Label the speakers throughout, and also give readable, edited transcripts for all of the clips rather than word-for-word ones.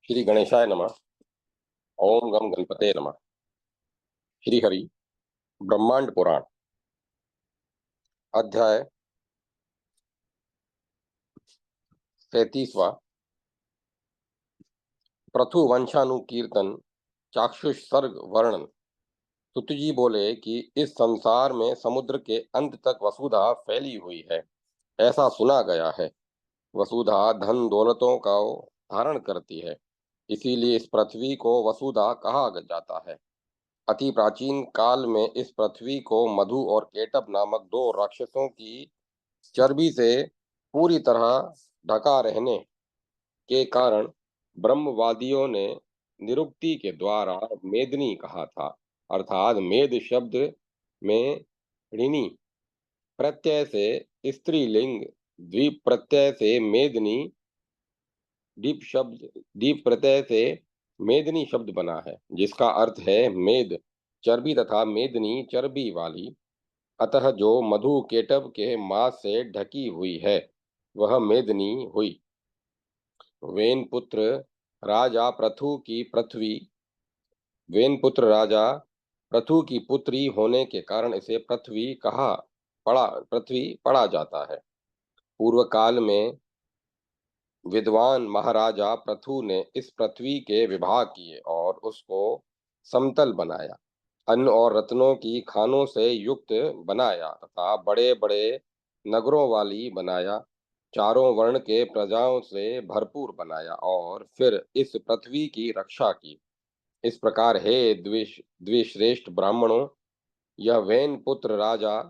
Speaker 1: श्री गणेशाय नमः। ओम गम गणपते नमः। श्री हरि ब्रह्मांड पुराण अध्याय 33वां। प्रथु वंशानुकीर्तन चाक्षुष सर्ग वर्णन। सुतजी बोले कि इस संसार में समुद्र के अंत तक वसुधा फैली हुई है, ऐसा सुना गया है। वसुधा धन दौलतों का धारण करती है, इसीलिए इस पृथ्वी को वसुधा कहा जाता है। अति प्राचीन काल में इस पृथ्वी को मधु और केटभ नामक दो राक्षसों की चर्बी से पूरी तरह ढका रहने के कारण ब्रह्मवादियों ने निरुक्ति के द्वारा मेदिनी कहा था। अर्थात मेद शब्द में ऋणी प्रत्यय से स्त्रीलिंग, द्वीप प्रत्यय से मेदिनी, दीप प्रत्यय से मेदिनी शब्द बना है, जिसका अर्थ है मेद चर्बी तथा मेदिनी चर्बी वाली। अतः जो मधु केटभ के मांस से ढकी हुई है वह मेदिनी हुई। वेनपुत्र राजा प्रथु की पृथ्वी वेनपुत्र राजा प्रथु की पुत्री होने के कारण इसे पृथ्वी पढ़ा जाता है। पूर्व काल में विद्वान महाराजा प्रथु ने इस पृथ्वी के विभाग किए और उसको समतल बनाया, अन्न और रत्नों की खानों से युक्त बनाया तथा बड़े बड़े नगरों वाली बनाया, चारों वर्ण के प्रजाओं से भरपूर बनाया और फिर इस पृथ्वी की रक्षा की। इस प्रकार हे द्विश्रेष्ठ ब्राह्मणों, यह वैन पुत्र राजा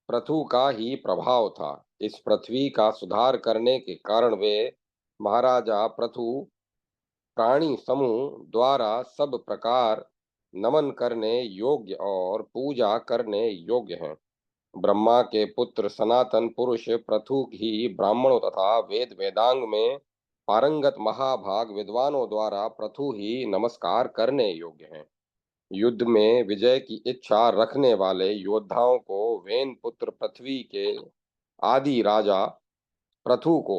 Speaker 1: पृथु का ही प्रभाव था। इस पृथ्वी का सुधार करने के कारण वे महाराजा पृथु प्राणी समूह द्वारा सब प्रकार नमन करने योग्य और पूजा करने योग्य हैं। ब्रह्मा के पुत्र सनातन पुरुष पृथु ही ब्राह्मणों तथा वेद वेदांग में पारंगत महाभाग विद्वानों द्वारा पृथु ही नमस्कार करने योग्य हैं। युद्ध में विजय की इच्छा रखने वाले योद्धाओं को वेन पुत्र पृथ्वी के आदि राजा पृथु को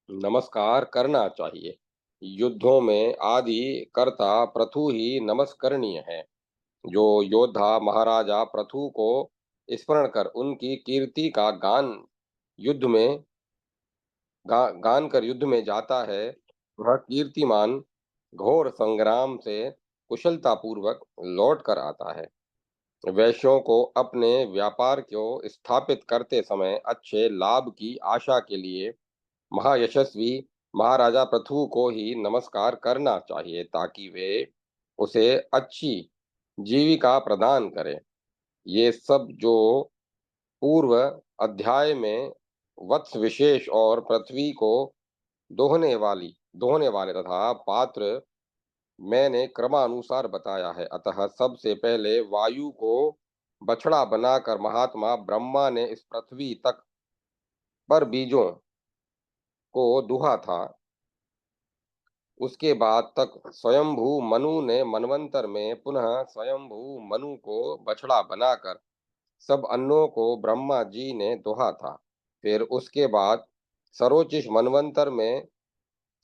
Speaker 1: नमस्कार करना चाहिए। युद्धों में आदि कर्ता पृथु ही नमस्करणीय है। जो योद्धा महाराजा पृथु को स्मरण कर उनकी कीर्ति का युद्ध में गान कर युद्ध में जाता है, वह कीर्तिमान घोर संग्राम से कुशलता पूर्वक लौट कर आता है। वैश्यों को अपने व्यापार को स्थापित करते समय अच्छे लाभ की आशा के लिए महायशस्वी महाराजा पृथु को ही नमस्कार करना चाहिए, ताकि वे उसे अच्छी जीविका प्रदान करें। ये सब जो पूर्व अध्याय में वत्स विशेष और पृथ्वी को दोहने वाले तथा पात्र मैंने क्रमानुसार बताया है। अतः सबसे पहले वायु को बछड़ा बनाकर महात्मा ब्रह्मा ने इस पृथ्वी तक पर बीजों को दुहा था। उसके बाद तक स्वयंभू मनु ने मनवंतर में पुनः स्वयंभू मनु को बछड़ा बनाकर सब अन्नों को ब्रह्मा जी ने दुहा था। फिर उसके बाद सरोचिष मनवंतर में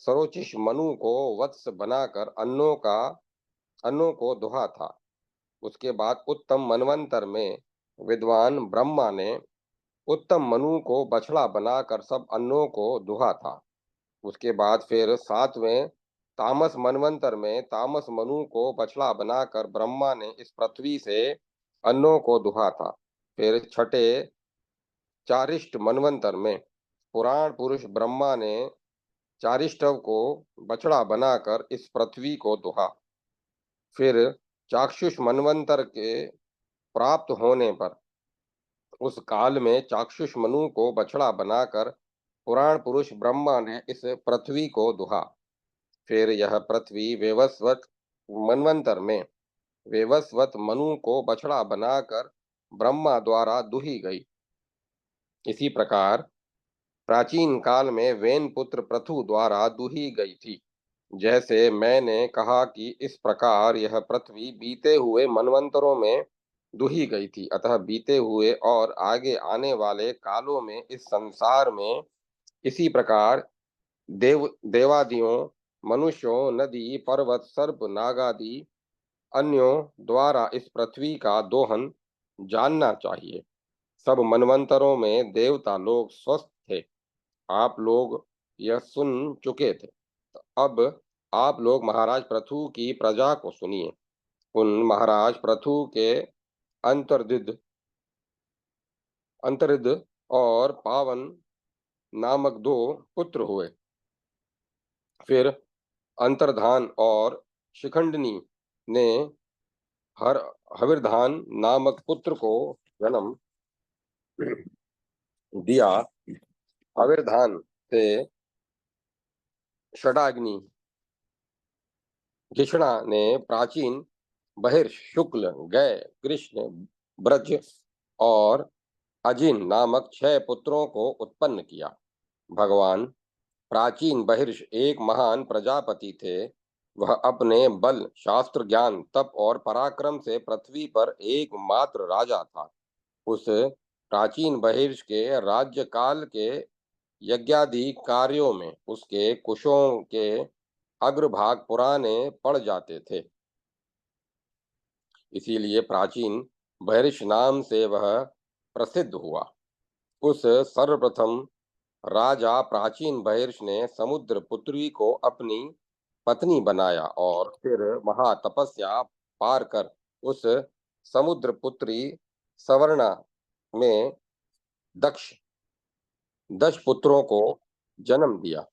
Speaker 1: सरोचिष मनु को वत्स बनाकर अन्नों को दुहा था। उसके बाद उत्तम मनवंतर में विद्वान ब्रह्मा ने उत्तम मनु को बछड़ा बनाकर सब अन्नों को दुहा था। उसके बाद फिर सातवें तामस मनवंतर में तामस मनु को बछड़ा बनाकर ब्रह्मा ने इस पृथ्वी से अन्नों को दुहा था। फिर छठे चारिष्ट मनवंतर में पुराण पुरुष ब्रह्मा ने चारिष्टव को बछड़ा बनाकर इस पृथ्वी को दुहा। फिर चाक्षुष मनवंतर के प्राप्त होने पर उस काल में चाक्षुष मनु को बछड़ा बनाकर पुराण पुरुष ब्रह्मा ने इस पृथ्वी को दुहा। फिर यह पृथ्वी मनवंतर में वेवस्वत मनु को बछड़ा बनाकर ब्रह्मा द्वारा दुही गई। इसी प्रकार प्राचीन काल में वेन पुत्र पृथु द्वारा दुही गई थी। जैसे मैंने कहा कि इस प्रकार यह पृथ्वी बीते हुए मनवंतरों में दुही गई थी। अतः बीते हुए और आगे आने वाले कालों में इस संसार में इसी प्रकार देवादियों मनुष्यों, नदी, पर्वत, सर्प, नागादि अन्यों द्वारा इस पृथ्वी का दोहन जानना चाहिए। सब मनवंतरों में देवता लोग स्वस्थ थे। आप लोग यह सुन चुके थे। अब आप लोग महाराज पृथु की प्रजा को सुनिए। उन महाराज पृथु के अंतर्दिद अंतरिद और पावन नामक दो पुत्र हुए। फिर अंतर्धान और शिखंडनी ने हर हविर्धान नामक पुत्र को जन्म दिया। हविर्धान से षडाग्नि घिषणा ने प्राचीन बहिर्ष, शुक्ल, गय, कृष्ण, ब्रज और अजिन नामक 6 पुत्रों को उत्पन्न किया। भगवान प्राचीन बहिर्ष एक महान प्रजापति थे। वह अपने बल, शास्त्र ज्ञान, तप और पराक्रम से पृथ्वी पर एकमात्र राजा था। उस प्राचीन बहिर्ष के राज्य काल के यज्ञादि कार्यों में उसके कुशों के अग्रभाग पुराने पड़ जाते थे। इसीलिए प्राचीन बहिर्ष नाम से वह प्रसिद्ध हुआ। उस सर्वप्रथम राजा प्राचीन बहिर्ष ने समुद्र पुत्री को अपनी पत्नी बनाया और फिर महातपस्या पार कर उस समुद्र पुत्री सवर्णा में दक्ष 10 पुत्रों को जन्म दिया।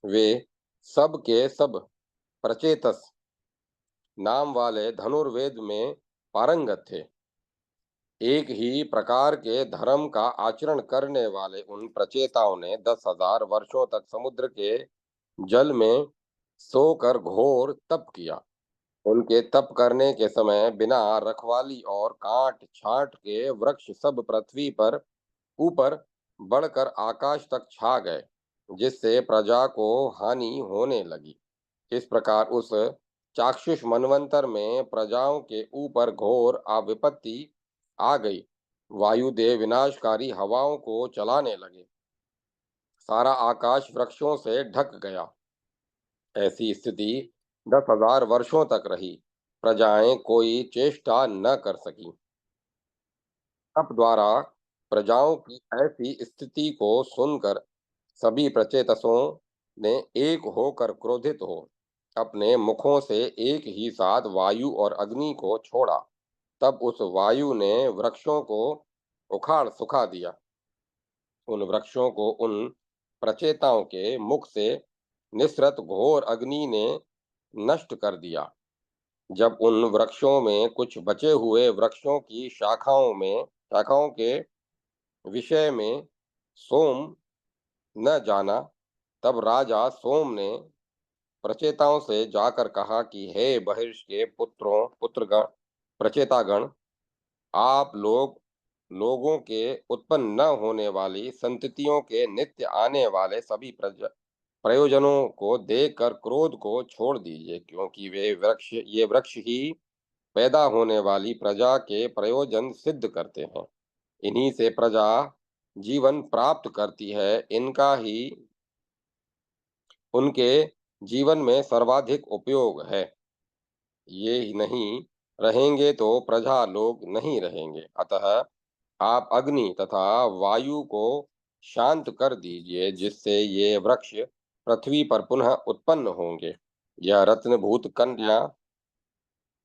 Speaker 1: वे सब के सब प्रचेतस नाम वाले धनुर्वेद में पारंगत थे। एक ही प्रकार के धर्म का आचरण करने वाले उन प्रचेताओं ने 10,000 वर्षों तक समुद्र के जल में सोकर घोर तप किया। उनके तप करने के समय बिना रखवाली और काट छाट के वृक्ष सब पृथ्वी पर ऊपर बढ़कर आकाश तक छा गए, जिससे प्रजा को हानि होने लगी। इस प्रकार उस चाक्षुष मनवंतर में प्रजाओं के ऊपर घोर विपत्ति आ गई। वायुदेव विनाशकारी हवाओं को चलाने लगे। सारा आकाश वृक्षों से ढक गया। ऐसी स्थिति 10,000 वर्षों तक रही। प्रजाएं कोई चेष्टा न कर सकी। तप द्वारा प्रजाओं की ऐसी स्थिति को सुनकर सभी प्रचेतसों ने एक होकर क्रोधित हो अपने मुखों से एक ही साथ वायु और अग्नि को छोड़ा। तब उस वायु ने वृक्षों को उखाड़ सुखा दिया। उन वृक्षों को उन प्रचेताओं के मुख से निसृत घोर अग्नि ने नष्ट कर दिया। जब उन वृक्षों में कुछ बचे हुए वृक्षों की शाखाओं के विषय में सोम न जाना, तब राजा सोम ने प्रचेताओं से जाकर कहा कि हे बहिर्ष के पुत्रगण, प्रचेतागण, आप लोगों के उत्पन्न न होने वाली संततियों के नित्य आने वाले सभी प्रयोजनों को देखकर क्रोध को छोड़ दीजिए, क्योंकि ये वृक्ष ही पैदा होने वाली प्रजा के प्रयोजन सिद्ध करते हैं। इन्हीं से प्रजा जीवन प्राप्त करती है। इनका ही उनके जीवन में सर्वाधिक उपयोग है। ये ही नहीं रहेंगे तो प्रजा लोग नहीं रहेंगे। अतः आप अग्नि तथा वायु को शांत कर दीजिए, जिससे ये वृक्ष पृथ्वी पर पुनः उत्पन्न होंगे। यह रत्नभूत कन्या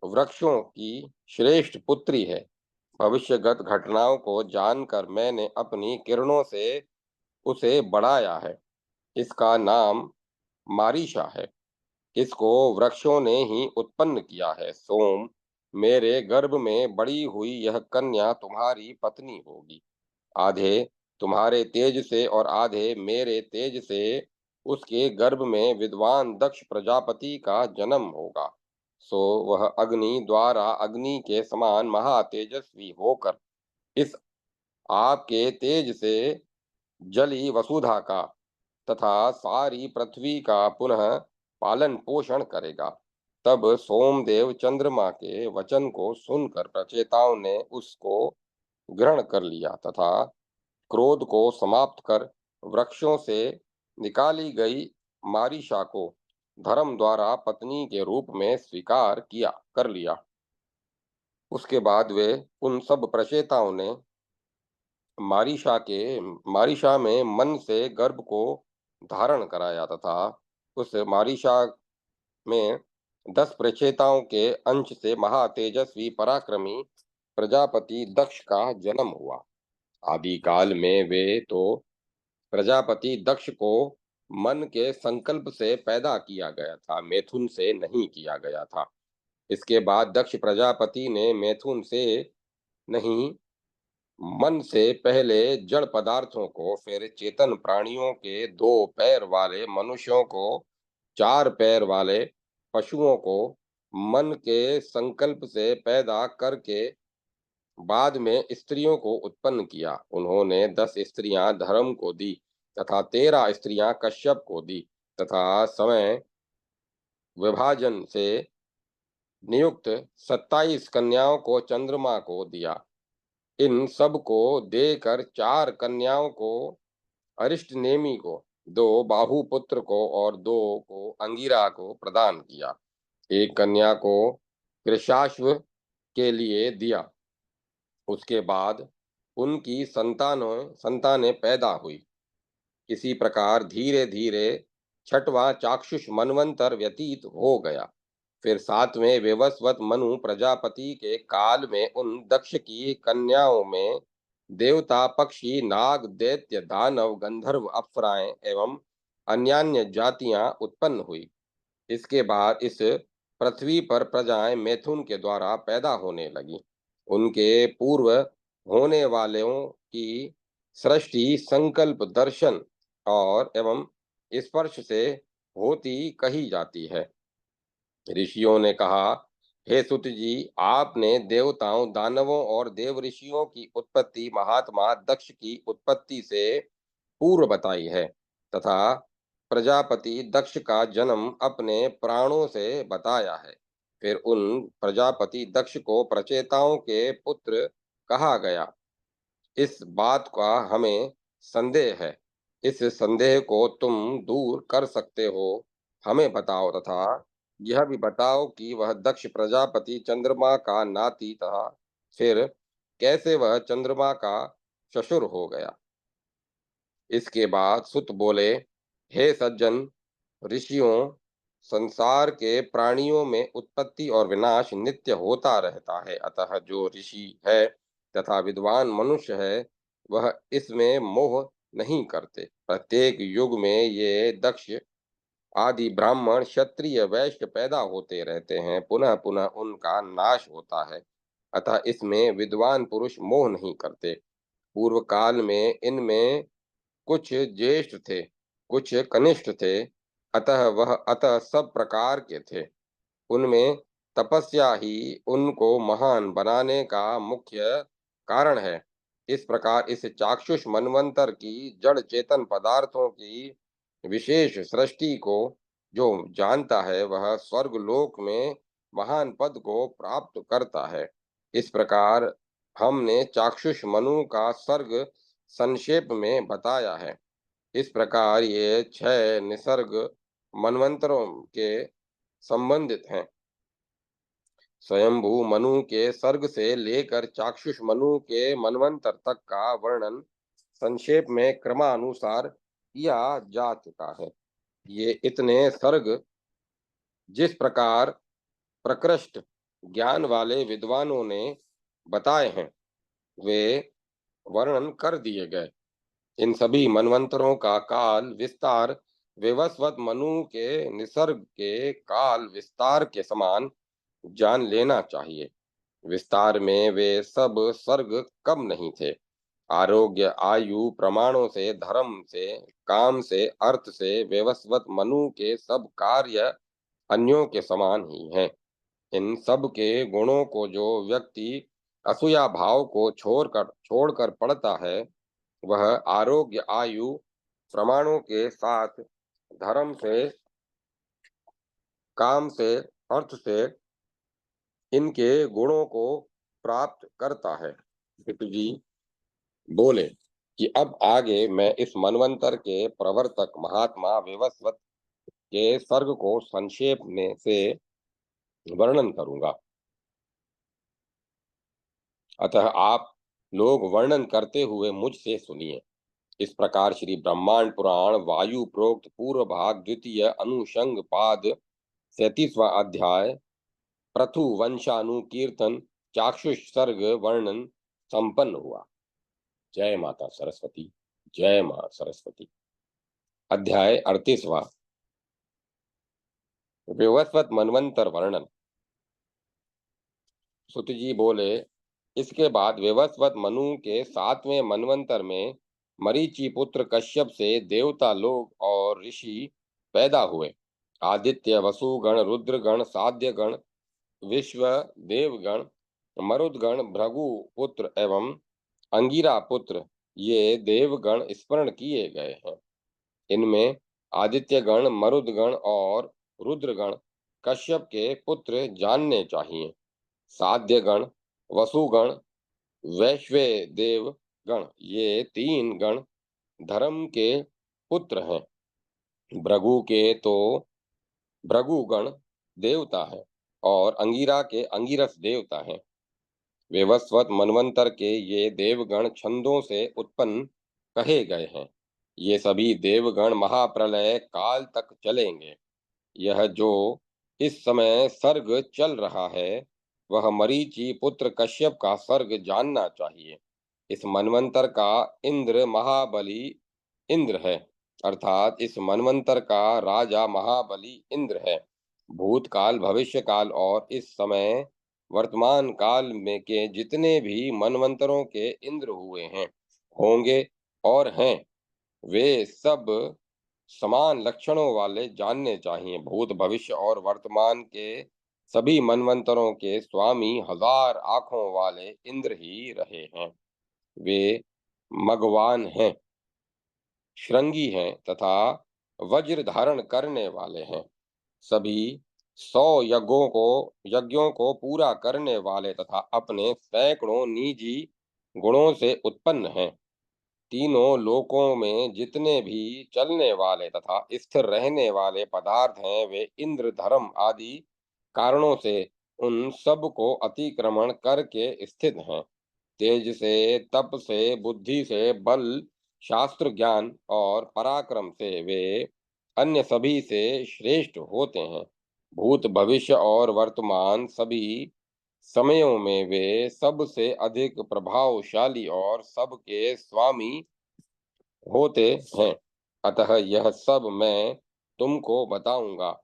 Speaker 1: वृक्षों की श्रेष्ठ पुत्री है। भविष्यगत घटनाओं को जानकर मैंने अपनी किरणों से उसे बढ़ाया है। इसका नाम मारीशा है। इसको वृक्षों ने ही उत्पन्न किया है। सोम, मेरे गर्भ में बड़ी हुई यह कन्या तुम्हारी पत्नी होगी। आधे तुम्हारे तेज से और आधे मेरे तेज से उसके गर्भ में विद्वान दक्ष प्रजापति का जन्म होगा। सो वह अग्नि द्वारा अग्नि के समान महातेजस्वी होकर इस आपके तेज से जली वसुधा का तथा सारी पृथ्वी का पुनः पालन पोषण करेगा। तब सोमदेव चंद्रमा के वचन को सुनकर प्रचेताओं ने उसको ग्रहण कर लिया तथा क्रोध को समाप्त कर वृक्षों से निकाली गई मारीशा को धर्म द्वारा पत्नी के रूप में स्वीकार किया कर लिया। उसके बाद वे उन सब प्रचेताओं ने मारीशा के मारीशा में मन से गर्भ को धारण कराया तथा उस मारीशा में 10 प्रचेताओं के अंश से महातेजस्वी पराक्रमी प्रजापति दक्ष का जन्म हुआ। आदिकाल में वे तो प्रजापति दक्ष को मन के संकल्प से पैदा किया गया था, मैथुन से नहीं किया गया था। इसके बाद दक्ष प्रजापति ने मैथुन से नहीं, मन से पहले जड़ पदार्थों को, फिर चेतन प्राणियों के 2 पैर वाले मनुष्यों को, 4 पैर वाले पशुओं को मन के संकल्प से पैदा करके बाद में स्त्रियों को उत्पन्न किया। उन्होंने 10 स्त्रियां धर्म को दी तथा 13 स्त्रियां कश्यप को दी तथा समय विभाजन से नियुक्त 27 कन्याओं को चंद्रमा को दिया। इन सब को देकर 4 कन्याओं को अरिष्टनेमि को, 2 बाहुपुत्र को और 2 को अंगिरा को प्रदान किया। एक कन्या को कृशाश्व के लिए दिया। उसके बाद उनकी संतानें पैदा हुई। इसी प्रकार धीरे धीरे छठवां चाक्षुष मनवंतर व्यतीत हो गया। फिर 7वें विवस्वत मनु प्रजापति के काल में उन दक्ष की कन्याओं में देवता, पक्षी, नाग, दैत्य, दानव, गंधर्व, अप्सराएं एवं अन्यान्य जातियां उत्पन्न हुई। इसके बाद इस पृथ्वी पर प्रजाएं मैथुन के द्वारा पैदा होने लगी। उनके पूर्व होने वालों की सृष्टि संकल्प, दर्शन और एवं स्पर्श से होती कही जाती है। ऋषियों ने कहा, हे सुत जी, आपने देवताओं, दानवों और देव ऋषियों की उत्पत्ति महात्मा दक्ष की उत्पत्ति से पूर्व बताई है तथा प्रजापति दक्ष का जन्म अपने प्राणों से बताया है। फिर उन प्रजापति दक्ष को प्रचेताओं के पुत्र कहा गया। इस बात का हमें संदेह है। इस संदेह को तुम दूर कर सकते हो, हमें बताओ तथा यह भी बताओ कि वह दक्ष प्रजापति चंद्रमा का नाती था, फिर कैसे वह चंद्रमा का ससुर हो गया। इसके बाद सुत बोले, हे सज्जन ऋषियों, संसार के प्राणियों में उत्पत्ति और विनाश नित्य होता रहता है। अतः जो ऋषि है तथा विद्वान मनुष्य है वह इसमें मोह नहीं करते। प्रत्येक युग में ये दक्ष आदि ब्राह्मण, क्षत्रिय, वैश्य पैदा होते रहते हैं, पुनः पुनः उनका नाश होता है। अतः इसमें विद्वान पुरुष मोह नहीं करते। पूर्व काल में इनमें कुछ ज्येष्ठ थे, कुछ कनिष्ठ थे, अतः सब प्रकार के थे। उनमें तपस्या ही उनको महान बनाने का मुख्य कारण है। इस प्रकार इस चाक्षुष मनवंतर की जड़ चेतन पदार्थों की विशेष सृष्टि को जो जानता है वह स्वर्ग लोक में महान पद को प्राप्त करता है। इस प्रकार हमने चाक्षुष मनु का सर्ग संक्षेप में बताया है। इस प्रकार ये 6 निसर्ग मनवंतरों के संबंधित हैं। स्वयंभू मनु के सर्ग से लेकर चाक्षुष मनु के मनवंतर तक का वर्णन संक्षेप में क्रमानुसार किया जा चुका है। ये इतने सर्ग जिस प्रकार प्रकृष्ट ज्ञान वाले विद्वानों ने बताए हैं वे वर्णन कर दिए गए। इन सभी मनवंतरों का काल विस्तार विवस्वत मनु के निसर्ग के काल विस्तार के समान जान लेना चाहिए। विस्तार में वे सब सर्ग कम नहीं थे। आरोग्य, आयु, प्रमाणों से, धर्म से, काम से, अर्थ से व्यवस्वत मनु के सब कार्य अन्यों के समान ही हैं। इन सब के गुणों को जो व्यक्ति असूया भाव को छोड़कर पढ़ता है वह आरोग्य, आयु, प्रमाणों के साथ धर्म से, काम से, अर्थ से इनके गुणों को प्राप्त करता है। ऋतु जी बोले, कि अब आगे मैं इस मनवंतर के प्रवर्तक महात्मा विवस्वत के सर्ग को संक्षेप में से वर्णन करूंगा। अतः आप लोग वर्णन करते हुए मुझसे सुनिए। इस प्रकार श्री ब्रह्मांड पुराण वायु प्रोक्त पूर्व भाग द्वितीय अनुषंग पाद 37वां अध्याय प्रथु वंशानुकीर्तन चाक्षुष सर्ग वर्णन संपन्न हुआ। जय माता सरस्वती। जय मां सरस्वती। अध्याय 38वां विवस्वत मनवंतर वर्णन। सुत जी बोले, इसके बाद विवस्वत मनु के 7वें मनवंतर में मरीचि पुत्र कश्यप से देवता लोग और ऋषि पैदा हुए। आदित्य वसुगण रुद्रगण साध्यगण विश्व देवगण मरुदगण भृगु पुत्र एवं अंगिरा पुत्र ये देवगण स्मरण किए गए हैं। इनमें आदित्यगण मरुदगण और रुद्रगण कश्यप के पुत्र जानने चाहिए। साध्यगण वसुगण वैश्वेदेव गण ये 3 गण धर्म के पुत्र हैं। भृगु के तो भृगुगण देवता है और अंगिरा के अंगिरस देवता हैं। वेवस्वत मनवंतर के ये देवगण छंदों से उत्पन्न कहे गए हैं। ये सभी देवगण महाप्रलय काल तक चलेंगे। यह जो इस समय सर्ग चल रहा है वह मरीचि पुत्र कश्यप का सर्ग जानना चाहिए। इस मनवंतर का इंद्र महाबली इंद्र है, अर्थात इस मनवंतर का राजा महाबली इंद्र है। भूतकाल भविष्य काल और इस समय वर्तमान काल में के जितने भी मनवंतरों के इंद्र हुए हैं होंगे और हैं वे सब समान लक्षणों वाले जानने चाहिए। भूत भविष्य और वर्तमान के सभी मनवंतरों के स्वामी 1000 आंखों वाले इंद्र ही रहे हैं। वे मगवान हैं, श्रृंगी हैं तथा वज्र धारण करने वाले हैं। सभी 100 यज्ञों को पूरा करने वाले तथा अपने सैकड़ों निजी गुणों से उत्पन्न हैं। तीनों लोकों में जितने भी चलने वाले तथा स्थिर रहने वाले पदार्थ हैं वे इंद्र धर्म आदि कारणों से उन सब को अतिक्रमण करके स्थित हैं। तेज से तप से बुद्धि से बल शास्त्र ज्ञान और पराक्रम से वे अन्य सभी से श्रेष्ठ होते हैं। भूत भविष्य और वर्तमान सभी समयों में वे सबसे अधिक प्रभावशाली और सबके स्वामी होते हैं। अतः यह सब मैं तुमको बताऊंगा।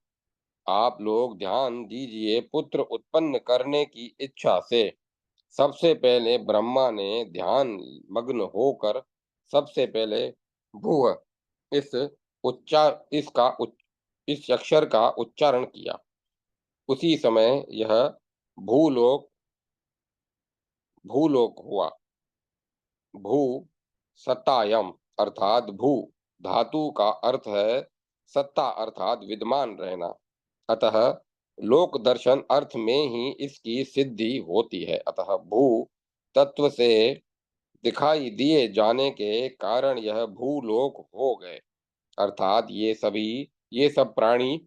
Speaker 1: आप लोग ध्यान दीजिए। पुत्र उत्पन्न करने की इच्छा से सबसे पहले ब्रह्मा ने ध्यान मग्न होकर सबसे पहले भुव इस उच्चार इसका उच्च इस अक्षर का उच्चारण किया। उसी समय यह भूलोक भूलोक हुआ। भू सत्तायम अर्थात भू धातु का अर्थ है सत्ता अर्थात विद्यमान रहना। अतः लोक दर्शन अर्थ में ही इसकी सिद्धि होती है। अतः भू तत्व से दिखाई दिए जाने के कारण यह भूलोक हो गए। अर्थात ये सब प्राणी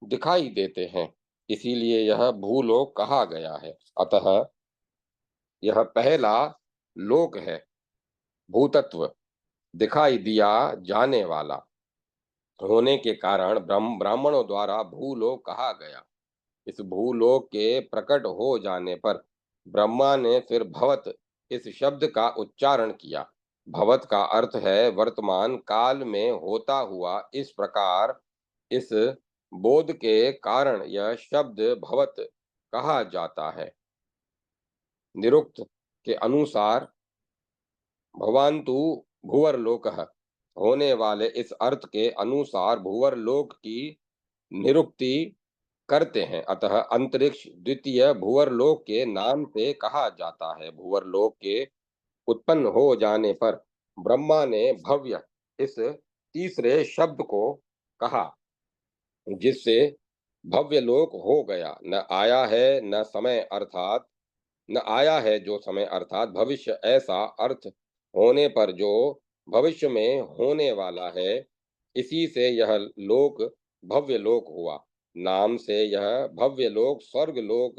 Speaker 1: दिखाई देते हैं, इसीलिए यह भूलोक कहा गया है। अतः यह पहला लोक है। भूतत्व दिखाई दिया जाने वाला होने के कारण ब्राह्मणों द्वारा भूलोक कहा गया। इस भूलोक के प्रकट हो जाने पर ब्रह्मा ने फिर भवत इस शब्द का उच्चारण किया। भवत का अर्थ है वर्तमान काल में होता हुआ। इस प्रकार इस बोध के कारण यह शब्द भवत कहा जाता है। निरुक्त के अनुसार भवान्तु भुवर्लोकः होने वाले इस अर्थ के अनुसार भुवर्लोक की निरुक्ति करते हैं। अतः अंतरिक्ष द्वितीय भुवर्लोक के नाम से कहा जाता है। भुवर्लोक के उत्पन्न हो जाने पर ब्रह्मा ने भव्य इस तीसरे शब्द को कहा, जिससे भव्य लोक हो गया। न आया है जो समय अर्थात भविष्य ऐसा अर्थ होने पर जो भविष्य में होने वाला है, इसी से यह लोक भव्य लोक हुआ। नाम से यह भव्य लोक स्वर्ग लोक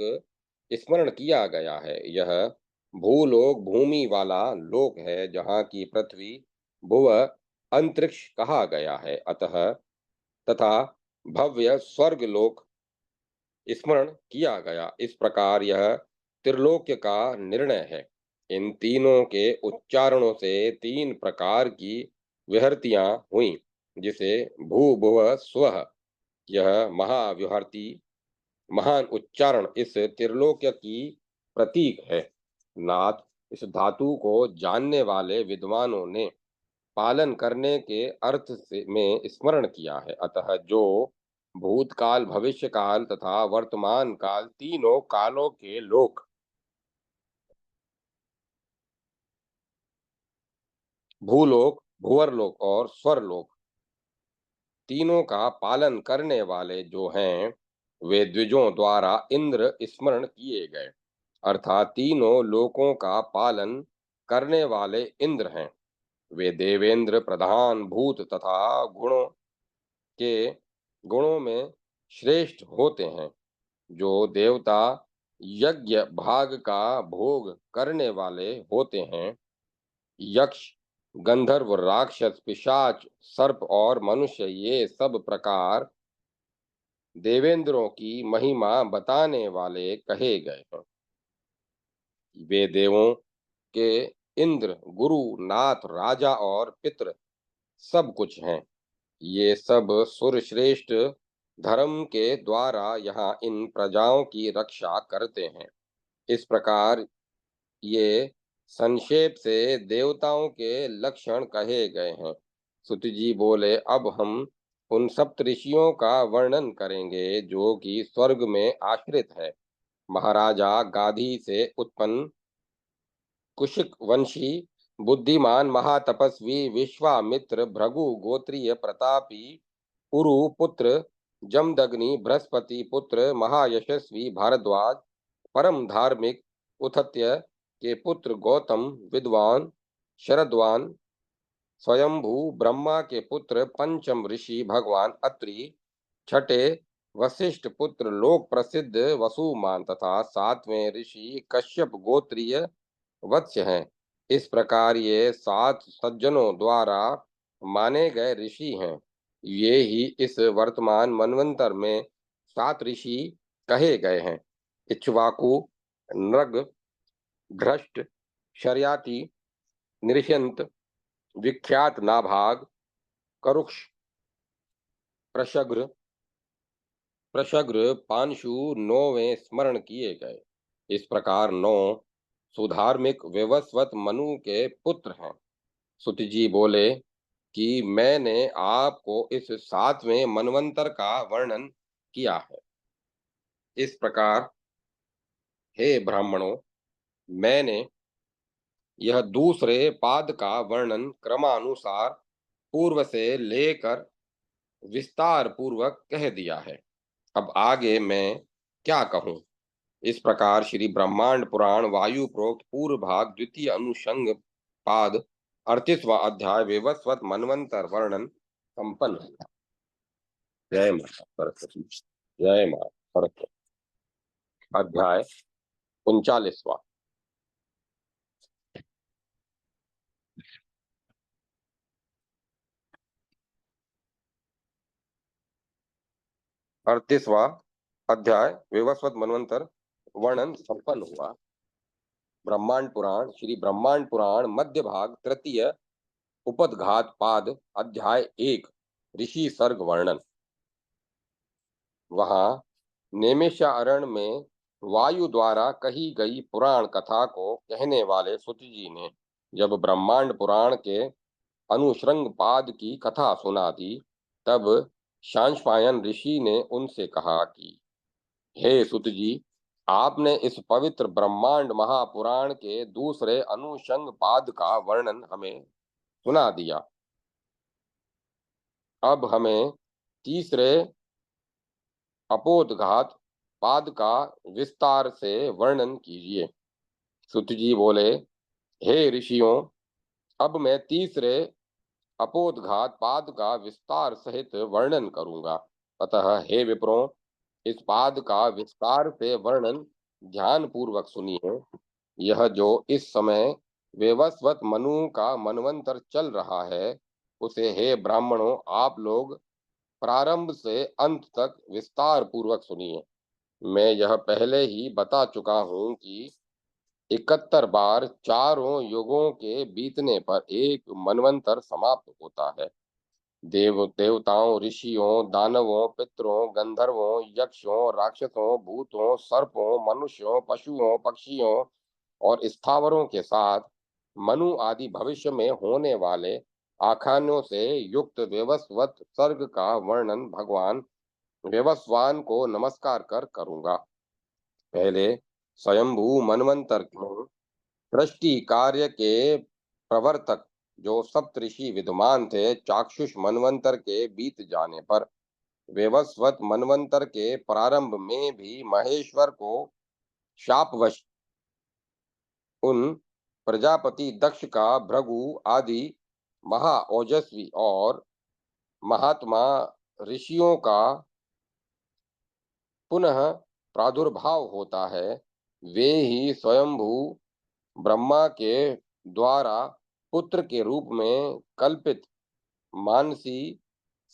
Speaker 1: स्मरण किया गया है। यह भूलोक भूमि वाला लोक है, जहाँ की पृथ्वी भुव अंतरिक्ष कहा गया है। अतः तथा भव्य स्वर्ग लोक स्मरण किया गया। इस प्रकार यह त्रिलोक्य का निर्णय है। इन तीनों के उच्चारणों से तीन प्रकार की विहर्तियां हुई, जिसे भू भुव स्वः, यह महाविहर्ति महान उच्चारण इस त्रिलोक्य की प्रतीक है। नाथ, इस धातु को जानने वाले विद्वानों ने पालन करने के अर्थ से में स्मरण किया है। अतः जो भूतकाल भविष्य काल तथा वर्तमान काल तीनों कालों के लोक भूलोक भुवरलोक और स्वरलोक तीनों का पालन करने वाले जो हैं, वे द्विजों द्वारा इंद्र स्मरण किए गए, अर्थात तीनों लोकों का पालन करने वाले इंद्र हैं। वे देवेंद्र प्रधान भूत तथा गुणों के गुणों में श्रेष्ठ होते हैं। जो देवता यज्ञ भाग का भोग करने वाले होते हैं, यक्ष गंधर्व राक्षस पिशाच सर्प और मनुष्य, ये सब प्रकार देवेंद्रों की महिमा बताने वाले कहे गए हैं। वे देवों के इंद्र गुरु नाथ राजा और पितृ सब कुछ हैं। ये सब सुरश्रेष्ठ धर्म के द्वारा यहाँ इन प्रजाओं की रक्षा करते हैं। इस प्रकार ये संक्षेप से देवताओं के लक्षण कहे गए हैं। सुत जी बोले, अब हम उन सप्तऋषियों का वर्णन करेंगे जो कि स्वर्ग में आश्रित है। महाराजा गाधी से उत्पन्न कुशिक वंशी बुद्धिमान महातपस्वी विश्वामित्र भृगु गोत्रीय प्रतापी उरु पुत्र जमदग्नि बृहस्पति पुत्र महायशस्वी भारद्वाज परम धार्मिक उथत्य के पुत्र गौतम विद्वान शरद्वान स्वयंभू ब्रह्मा के पुत्र पंचम ऋषि भगवान अत्रि छठे वशिष्ठ पुत्र लोक प्रसिद्ध वसुमान तथा सातवें ऋषि कश्यप गोत्रीय वत्स्य हैं। इस प्रकार ये सात सज्जनों द्वारा माने गए ऋषि हैं। ये ही इस वर्तमान मनवंतर में सात ऋषि कहे गए हैं। इक्ष्वाकु नृग घृष्ट शर्याति नृशंत विख्यात नाभाग करुक्ष प्रशग्र प्रशग्र पांशु नौवें स्मरण किए गए। इस प्रकार नौ सुधार्मिक विवस्वत मनु के पुत्र हैं। सुत जी बोले कि मैंने आपको इस सातवें मनवंतर का वर्णन किया है। इस प्रकार हे ब्राह्मणों, मैंने यह दूसरे पाद का वर्णन क्रमानुसार पूर्व से लेकर विस्तार पूर्वक कह दिया है। अब आगे मैं क्या कहूँ। इस प्रकार श्री ब्रह्मांड पुराण वायु प्रोक्त पूर्व भाग द्वितीय अनुषंग पाद 38वां अध्याय विवस्वत मनवंतर वर्णन संपन्न हुआ। जय माता सरस्वती। जय माता सरस्वती। अध्याय 39वां। 38वां अध्याय विवस्वत मनवंतर वर्णन संपन्न हुआ। ब्रह्मांड पुराण श्री ब्रह्मांड पुराण मध्य भाग तृतीय उपदघात पाद अध्याय 1 ऋषि सर्ग वर्णन। वहां नैमिषारण्य में वायु द्वारा कही गई पुराण कथा को कहने वाले सुत जी ने जब ब्रह्मांड पुराण के अनुश्रंग पाद की कथा सुना दी, तब शांशपायन ऋषि ने उनसे कहा कि हे सुत जी, आपने इस पवित्र ब्रह्मांड महापुराण के दूसरे अनुषंग पाद का वर्णन हमें सुना दिया। अब हमें तीसरे अपोदघात पाद का विस्तार से वर्णन कीजिए। सुत जी बोले, हे ऋषियों, अब मैं तीसरे अपोद्घात पाद का विस्तार सहित वर्णन करूंगा। अतः हे विप्रों, इस पाद का विस्तार से वर्णन ध्यान पूर्वक सुनिए। यह जो इस समय वेवस्वत मनु का मनवंतर चल रहा है, उसे हे ब्राह्मणों आप लोग प्रारंभ से अंत तक विस्तार पूर्वक सुनिए। मैं यह पहले ही बता चुका हूं कि 71 बार चारों युगों के बीतने पर एक मनवंतर समाप्त होता है। देवताओं, ऋषियों, दानवों, पितरों, गंधर्वों, यक्षों, राक्षसों, भूतों, सर्पों, मनुष्यों, पशुओं, पक्षियों और स्थावरों के साथ मनु आदि भविष्य में होने वाले आख्यानों से युक्त वेवस्वत सर्ग का वर्णन भगवान वेवस्वान को नमस्कार कर करूंगा। पहले स्वयंभू मनवंतर में सृष्टि कार्य के प्रवर्तक जो सप्तऋषि विद्यमान थे, चाक्षुष मनवंतर के बीत जाने पर वेवस्वत मनवंतर के प्रारंभ में भी महेश्वर को शापवश उन प्रजापति दक्ष का भृगु आदि महा ओजस्वी और महात्मा ऋषियों का पुनः प्रादुर्भाव होता है। वे ही स्वयंभू ब्रह्मा के द्वारा पुत्र के रूप में कल्पित मानसी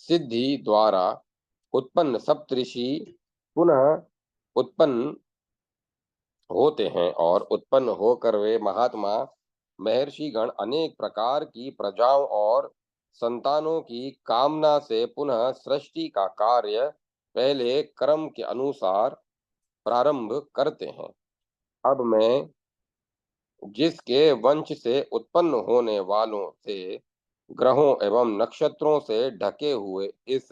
Speaker 1: सिद्धि द्वारा उत्पन्न सप्तऋषि पुनः उत्पन्न होते हैं और उत्पन्न होकर वे महात्मा महर्षिगण अनेक प्रकार की प्रजाओं और संतानों की कामना से पुनः सृष्टि का कार्य पहले क्रम के अनुसार प्रारंभ करते हैं। अब मैं जिसके वंश से उत्पन्न होने वालों से ग्रहों एवं नक्षत्रों से ढके हुए इस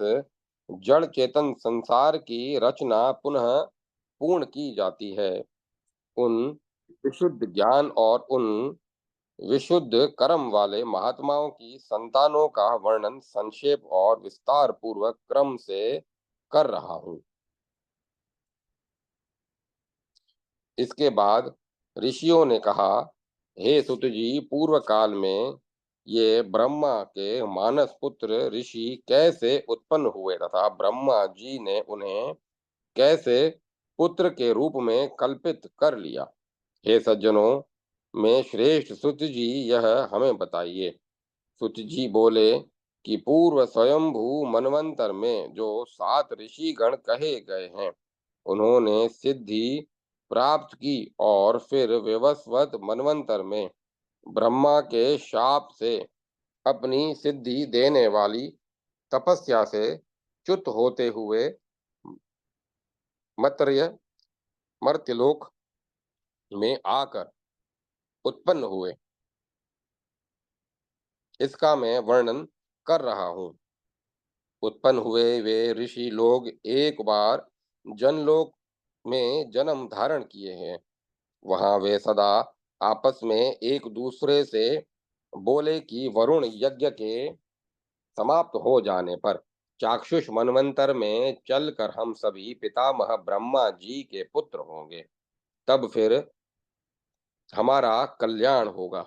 Speaker 1: जड़ चेतन संसार की रचना पुनः पूर्ण की जाती है, उन विशुद्ध ज्ञान और उन विशुद्ध कर्म वाले महात्माओं की संतानों का वर्णन संक्षेप और विस्तार पूर्वक क्रम से कर रहा हूँ। इसके बाद ऋषियों ने कहा, हे सुत जी, पूर्व काल में ये ब्रह्मा के मानस पुत्र ऋषि कैसे उत्पन्न हुए तथा ब्रह्मा जी ने उन्हें कैसे पुत्र के रूप में कल्पित कर लिया। हे सज्जनों, में श्रेष्ठ सुत जी यह हमें बताइए। सुत जी बोले कि पूर्व स्वयंभू मनवंतर में जो 7 ऋषिगण कहे गए हैं, उन्होंने सिद्धि प्राप्त की और फिर विवस्वत मनवंतर में ब्रह्मा के शाप से अपनी सिद्धि देने वाली तपस्या से च्युत होते हुए मर्त्य मर्त्यलोक में आकर उत्पन्न हुए। इसका मैं वर्णन कर रहा हूँ। उत्पन्न हुए वे ऋषि लोग एक बार जनलोक में जन्म धारण किए हैं। वहां वे सदा आपस में एक दूसरे से बोले कि वरुण यज्ञ के समाप्त हो जाने पर चाक्षुष मनवंतर में चलकर हम सभी पितामह ब्रह्मा जी के पुत्र होंगे, तब फिर हमारा कल्याण होगा।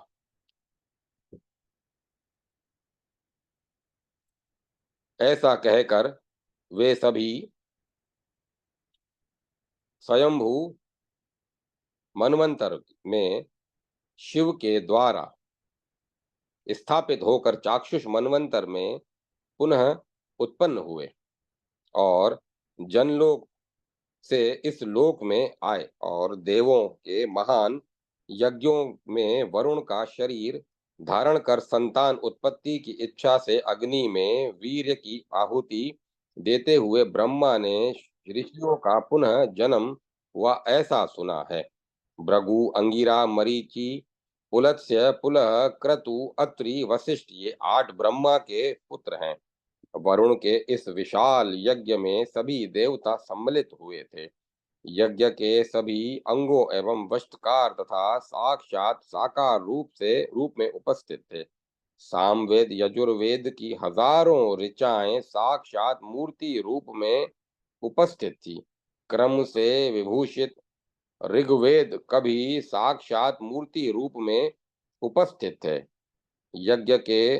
Speaker 1: ऐसा कहकर वे सभी स्वयंभू मनवंतर में शिव के द्वारा स्थापित होकर चाक्षुष मनवंतर में पुनः उत्पन्न हुए और जनलोक से इस लोक में आए और देवों के महान यज्ञों में वरुण का शरीर धारण कर संतान उत्पत्ति की इच्छा से अग्नि में वीर्य की आहुति देते हुए ब्रह्मा ने ऋषियों का पुनः जन्म हुआ ऐसा सुना है। भृगु, अंगिरा, मरीचि, पुलत्स्य, पुलह, क्रतु, अत्रि, वशिष्ठ ये 8 ब्रह्मा के पुत्र हैं। वरुण के इस विशाल यज्ञ में सभी देवता सम्मिलित हुए थे। यज्ञ के सभी अंगों एवं वस्त्रकार तथा साक्षात साकार रूप में उपस्थित थे। सामवेद यजुर्वेद की हजारों ऋचाएं साक्षात मूर्ति रूप में उपस्थित थी। क्रम से विभूषित ऋग्वेद कभी साक्षात मूर्ति रूप में उपस्थित थे। यज्ञ के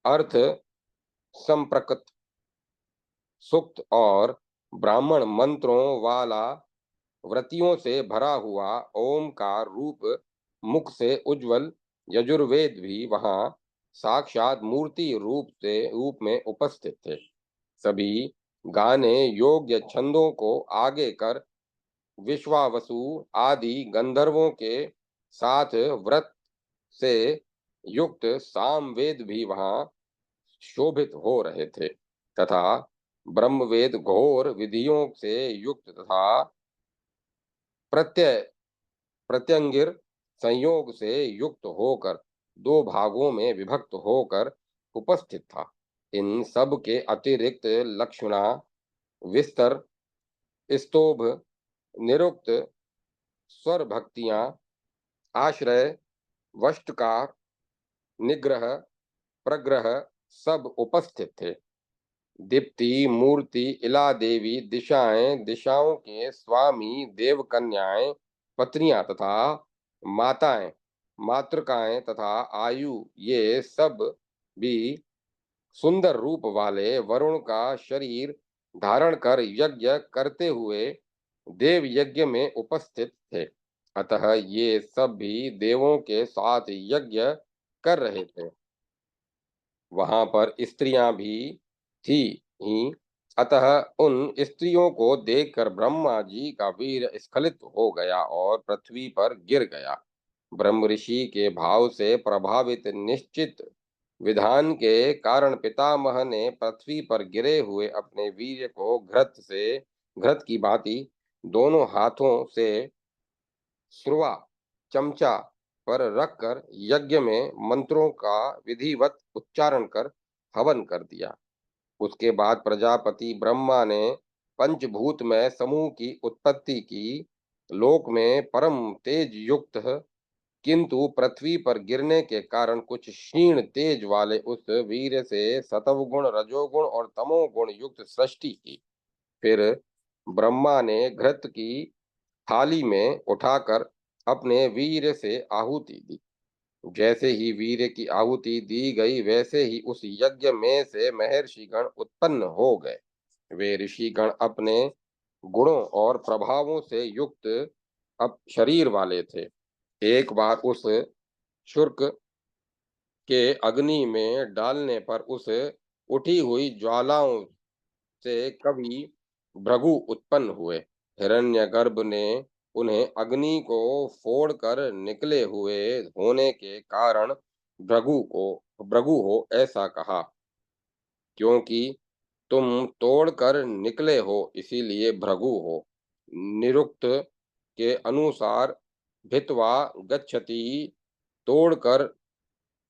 Speaker 1: अर्थ संप्रकृत सुक्त और ब्राह्मण मंत्रों वाला व्रतियों से भरा हुआ ओमकार रूप मुख से उज्जवल यजुर्वेद भी वहां साक्षात मूर्ति रूप में उपस्थित थे। सभी गाने योग्य छंदों को आगे कर विश्वावसु आदि गंधर्वों के साथ व्रत से युक्त सामवेद भी वहां शोभित हो रहे थे तथा ब्रह्मवेद घोर विधियों से युक्त तथा प्रत्यय प्रत्यंगिर संयोग से युक्त होकर दो भागों में विभक्त होकर उपस्थित था। इन सब के अतिरिक्त लक्षणा विस्तर स्तोभ निरुक्त स्वर भक्तियां आश्रय वष्टकार निग्रह प्रग्रह सब उपस्थित थे। दीप्ति मूर्ति इला देवी दिशाएं दिशाओं के स्वामी देवकन्याएं पत्नियां तथा माताएं मातृकाएं तथा आयु ये सब भी सुंदर रूप वाले वरुण का शरीर धारण कर यज्ञ करते हुए देव यज्ञ में उपस्थित थे। अतः ये सब भी देवों के साथ यज्ञ कर रहे थे। वहां पर स्त्रियां भी थी ही। अतः उन स्त्रियों को देखकर ब्रह्मा जी का वीर स्खलित हो गया और पृथ्वी पर गिर गया। ब्रह्म ऋषि के भाव से प्रभावित निश्चित विधान के कारण पितामह ने पृथ्वी पर गिरे हुए अपने वीर्य को घृत की भांति दोनों हाथों से सुरवा चमचा पर रखकर यज्ञ में मंत्रों का विधिवत उच्चारण कर हवन कर दिया। उसके बाद प्रजापति ब्रह्मा ने पंचभूत में समूह की उत्पत्ति की। लोक में परम तेज युक्त किंतु पृथ्वी पर गिरने के कारण कुछ क्षीण तेज वाले उस वीर से सतवगुण रजोगुण और तमोगुण युक्त सृष्टि की। फिर ब्रह्मा ने घृत की थाली में उठाकर अपने वीर से आहुति दी। जैसे ही वीर की आहुति दी गई वैसे ही उस यज्ञ में से महर्षिगण उत्पन्न हो गए। वे ऋषिगण अपने गुणों और प्रभावों से युक्त अब शरीर वाले थे। एक बार उस शुर्क के अग्नि में डालने पर उस उठी हुई ज्वालाओं से कवि भृगु उत्पन्न हुए। हिरण्यगर्भ ने उन्हें अग्नि को फोड़कर निकले हुए होने के कारण भृगु हो ऐसा कहा। क्योंकि तुम तोड़कर निकले हो इसीलिए भृगु हो। निरुक्त के अनुसार भित्वा गच्छति तोड़कर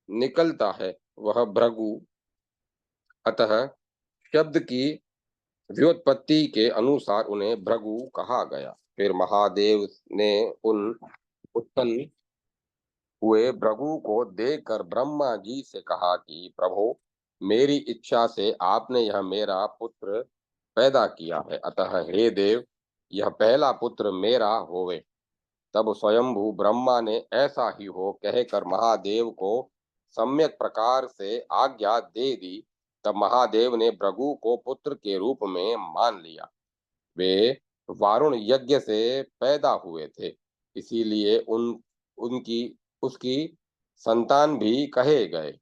Speaker 1: निकलता है वह भृगु। अतः शब्द की व्युत्पत्ति के अनुसार उन्हें भृगु कहा गया। फिर महादेव ने उन उत्पन्न हुए भृगु को देखकर ब्रह्मा जी से कहा कि प्रभु मेरी इच्छा से आपने यह मेरा पुत्र पैदा किया है अतः हे देव यह पहला पुत्र मेरा होवे। तब स्वयंभू ब्रह्मा ने ऐसा ही हो कहकर महादेव को सम्यक प्रकार से आज्ञा दे दी। तब महादेव ने भृगु को पुत्र के रूप में मान लिया। वे वारुण यज्ञ से पैदा हुए थे इसीलिए उनकी उसकी संतान भी कहे गए।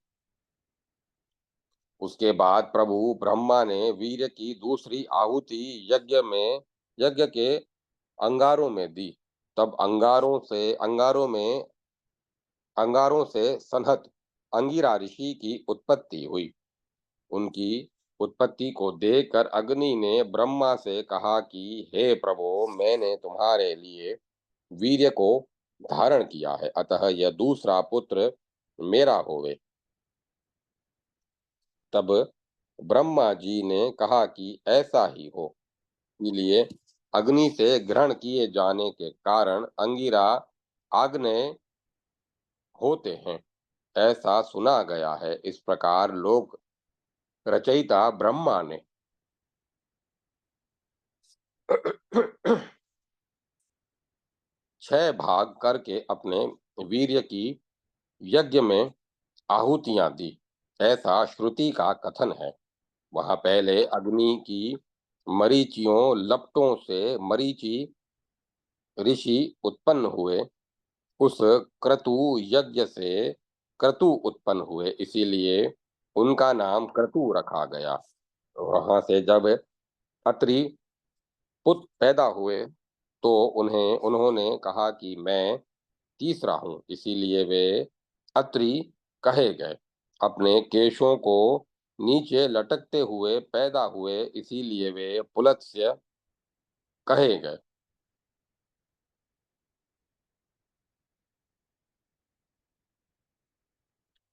Speaker 1: उसके बाद प्रभु ब्रह्मा ने वीर की दूसरी आहुति यज्ञ के अंगारों में दी। तब अंगारों से सनहत अंगिरा ऋषि की उत्पत्ति हुई। उनकी उत्पत्ति को देखकर अग्नि ने ब्रह्मा से कहा कि हे प्रभु मैंने तुम्हारे लिए वीर्य को धारण किया है अतः यह दूसरा पुत्र मेरा होवे। तब ब्रह्मा जी ने कहा कि ऐसा ही हो। इसलिए अग्नि से ग्रहण किए जाने के कारण अंगिरा आग्नेय होते हैं ऐसा सुना गया है। इस प्रकार लोक रचयिता ब्रह्मा ने 6 भाग करके अपने वीर्य की यज्ञ में आहुतियां दी, ऐसा श्रुति का कथन है। वहां पहले अग्नि की मरीचियों लपटों से मरीचि ऋषि उत्पन्न हुए। उस क्रतु यज्ञ से क्रतु उत्पन्न हुए, इसीलिए उनका नाम क्रतु रखा गया। वहां से जब अत्रि पुत्र पैदा हुए तो उन्हें उन्होंने कहा कि मैं तीसरा हूँ, इसीलिए वे अत्रि कहे गए। अपने केशों को नीचे लटकते हुए पैदा हुए, इसीलिए वे पुलत्स्य कहे गए।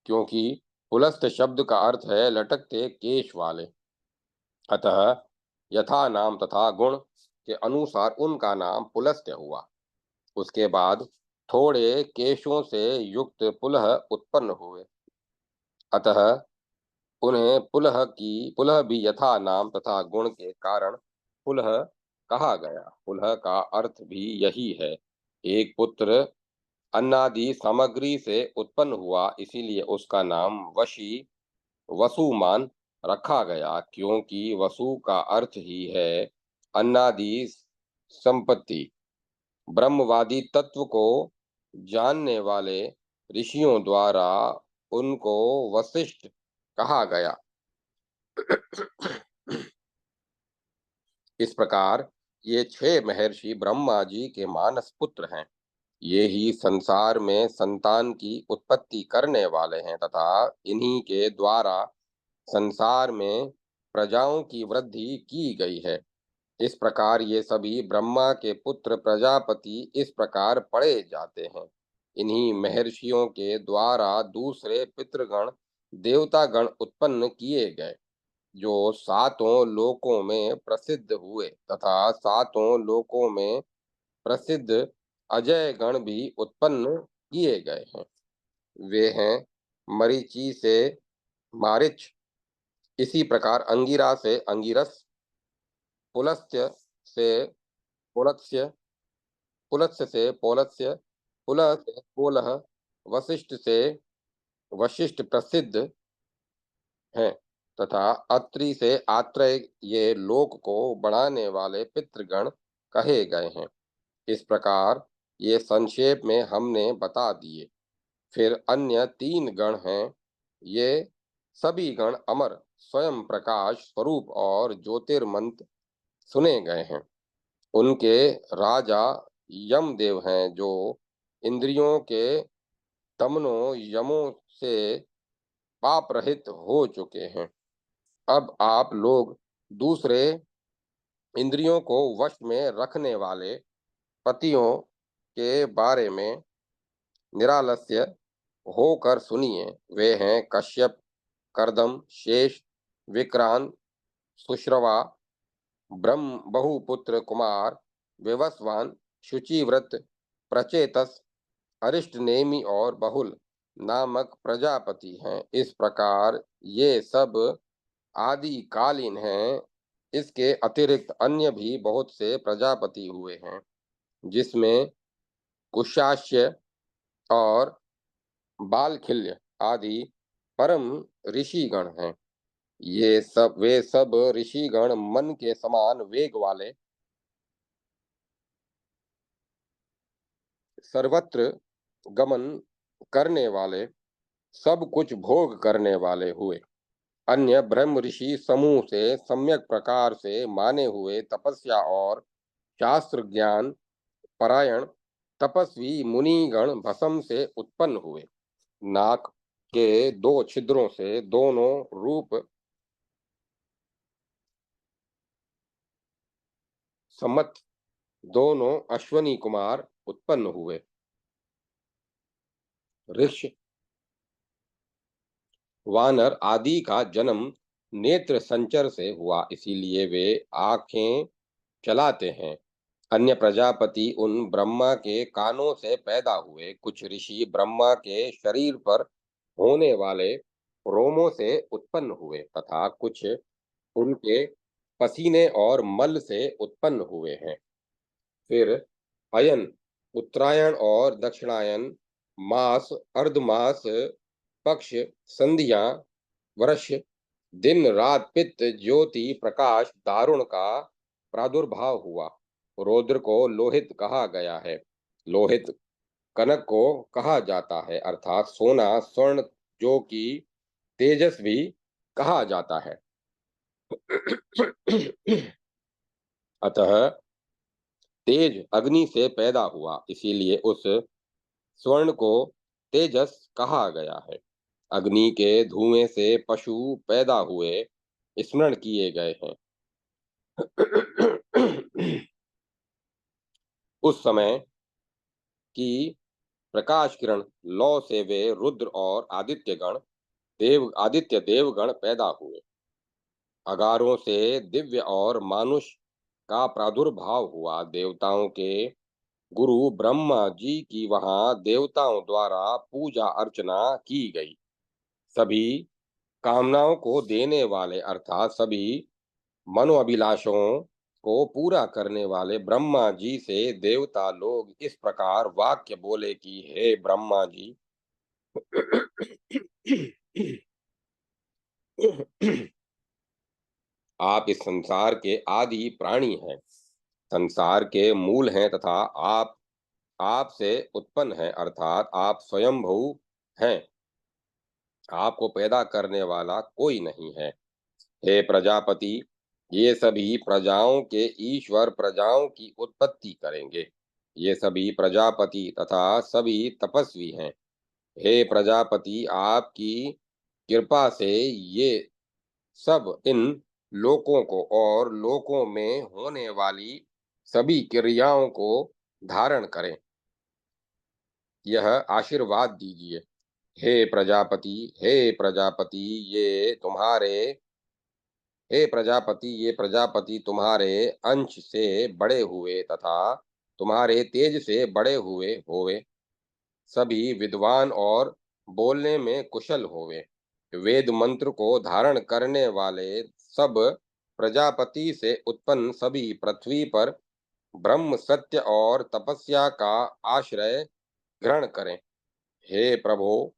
Speaker 1: क्योंकि पुलस्त शब्द का अर्थ है लटकते केश वाले। अतः यथा नाम तथा गुण के अनुसार उनका नाम पुलस्त्य हुआ। उसके बाद थोड़े केशों से युक्त पुलह उत्पन्न हुए। अतः उन्हें पुलह भी यथा नाम तथा गुण के कारण पुलह कहा गया। पुलह का अर्थ भी यही है, एक पुत्र अन्नादि सामग्री से उत्पन्न हुआ, इसीलिए उसका नाम वसुमान रखा गया, क्योंकि वसु का अर्थ ही है अन्नादि संपत्ति। ब्रह्मवादी तत्व को जानने वाले ऋषियों द्वारा उनको वशिष्ठ कहा गया। इस प्रकार ये 6 महर्षि ब्रह्मा जी के मानस पुत्र हैं। ये ही संसार में संतान की उत्पत्ति करने वाले हैं तथा इन्हीं के द्वारा संसार में प्रजाओं की वृद्धि की गई है। इस प्रकार ये सभी ब्रह्मा के पुत्र प्रजापति इस प्रकार पढ़े जाते हैं। इन्हीं महर्षियों के द्वारा दूसरे पितृगण देवतागण उत्पन्न किए गए, जो सातों लोकों में प्रसिद्ध हुए तथा सातों लोकों में प्रसिद्ध अजय गण भी उत्पन्न किए गए हैं। वे हैं मरीचि से मारिच, इसी प्रकार अंगिरा से अंगिरस, पुलस्त्य से पुलत्स्य, पुलत्स्य से पौलत्स्य, पुलह से पोलह, वशिष्ठ से वशिष्ठ प्रसिद्ध हैं तथा अत्रि से आत्रेय, ये लोक को बढ़ाने वाले पितृगण कहे गए हैं। इस प्रकार ये संक्षेप में हमने बता दिए। फिर अन्य 3 गण हैं। ये सभी गण अमर स्वयं प्रकाश स्वरूप और ज्योतिर्मंत सुने गए हैं। उनके राजा यमदेव हैं, जो इंद्रियों के दमनों यमों से पाप रहित हो चुके हैं। अब आप लोग दूसरे इंद्रियों को वश में रखने वाले पतियों के बारे में निरालस्य होकर सुनिए। वे हैं कश्यप, कर्दम, शेष, विक्रांत, सुश्रवा, ब्रह्म बहुपुत्र कुमार, विवस्वान, शुचिव्रत, प्रचेतस, अरिष्टनेमि और बहुल नामक प्रजापति हैं। इस प्रकार ये सब आदिकालीन हैं। इसके अतिरिक्त अन्य भी बहुत से प्रजापति हुए हैं, जिसमें कुशास्य और बालखिल्य आदि परम ऋषिगण हैं। वे सब ऋषिगण मन के समान वेग वाले, सर्वत्र गमन करने वाले, सब कुछ भोग करने वाले हुए। अन्य ब्रह्म ऋषि समूह से सम्यक प्रकार से माने हुए तपस्या और शास्त्र ज्ञान परायण तपस्वी मुनिगण भस्म से उत्पन्न हुए। नाक के 2 छिद्रों से दोनों रूप सम्मत दोनों अश्वनी कुमार उत्पन्न हुए। ऋष वानर आदि का जन्म नेत्र संचर से हुआ, इसीलिए वे आंखें चलाते हैं। अन्य प्रजापति उन ब्रह्मा के कानों से पैदा हुए। कुछ ऋषि ब्रह्मा के शरीर पर होने वाले रोमों से उत्पन्न हुए तथा कुछ उनके पसीने और मल से उत्पन्न हुए हैं। फिर अयन, उत्तरायण और दक्षिणायन, मास, अर्धमास, पक्ष, संधियां, वर्ष, दिन रात, पित्त, ज्योति, प्रकाश, दारुण का प्रादुर्भाव हुआ। रौद्र को लोहित कहा गया है। लोहित कनक को कहा जाता है, अर्थात सोना, स्वर्ण, जो कि तेजस भी कहा जाता है। अतः तेज अग्नि से पैदा हुआ, इसीलिए उस स्वर्ण को तेजस कहा गया है। अग्नि के धुएं से पशु पैदा हुए, स्मरण किए गए हैं। उस समय की प्रकाश किरण लौ से वे रुद्र और आदित्य देवगण पैदा हुए। अगारों से दिव्य और मानुष का प्रादुर्भाव हुआ। देवताओं के गुरु ब्रह्मा जी की वहां देवताओं द्वारा पूजा अर्चना की गई। सभी कामनाओं को देने वाले, अर्थात सभी मनोअभिलाषों को पूरा करने वाले ब्रह्मा जी से देवता लोग इस प्रकार वाक्य बोले कि हे ब्रह्मा जी, आप इस संसार के आदि प्राणी हैं, संसार के मूल हैं, तथा आप से उत्पन्न हैं, अर्थात आप स्वयंभू हैं। आपको पैदा करने वाला कोई नहीं है। हे प्रजापति, ये सभी प्रजाओं के ईश्वर प्रजाओं की उत्पत्ति करेंगे। ये सभी प्रजापति तथा सभी तपस्वी हैं। हे प्रजापति, आपकी कृपा से ये सब इन लोकों को और लोकों में होने वाली सभी क्रियाओं को धारण करें। यह आशीर्वाद दीजिए। हे प्रजापति, हे प्रजापति, ये तुम्हारे हे प्रजापति, ये प्रजापति तुम्हारे अंश से बड़े हुए तथा तुम्हारे तेज से बड़े हुए होवे, सभी विद्वान और बोलने में कुशल होवे। वेद मंत्र को धारण करने वाले सब प्रजापति से उत्पन्न सभी पृथ्वी पर ब्रह्म सत्य और तपस्या का आश्रय ग्रहण करें। हे प्रभो,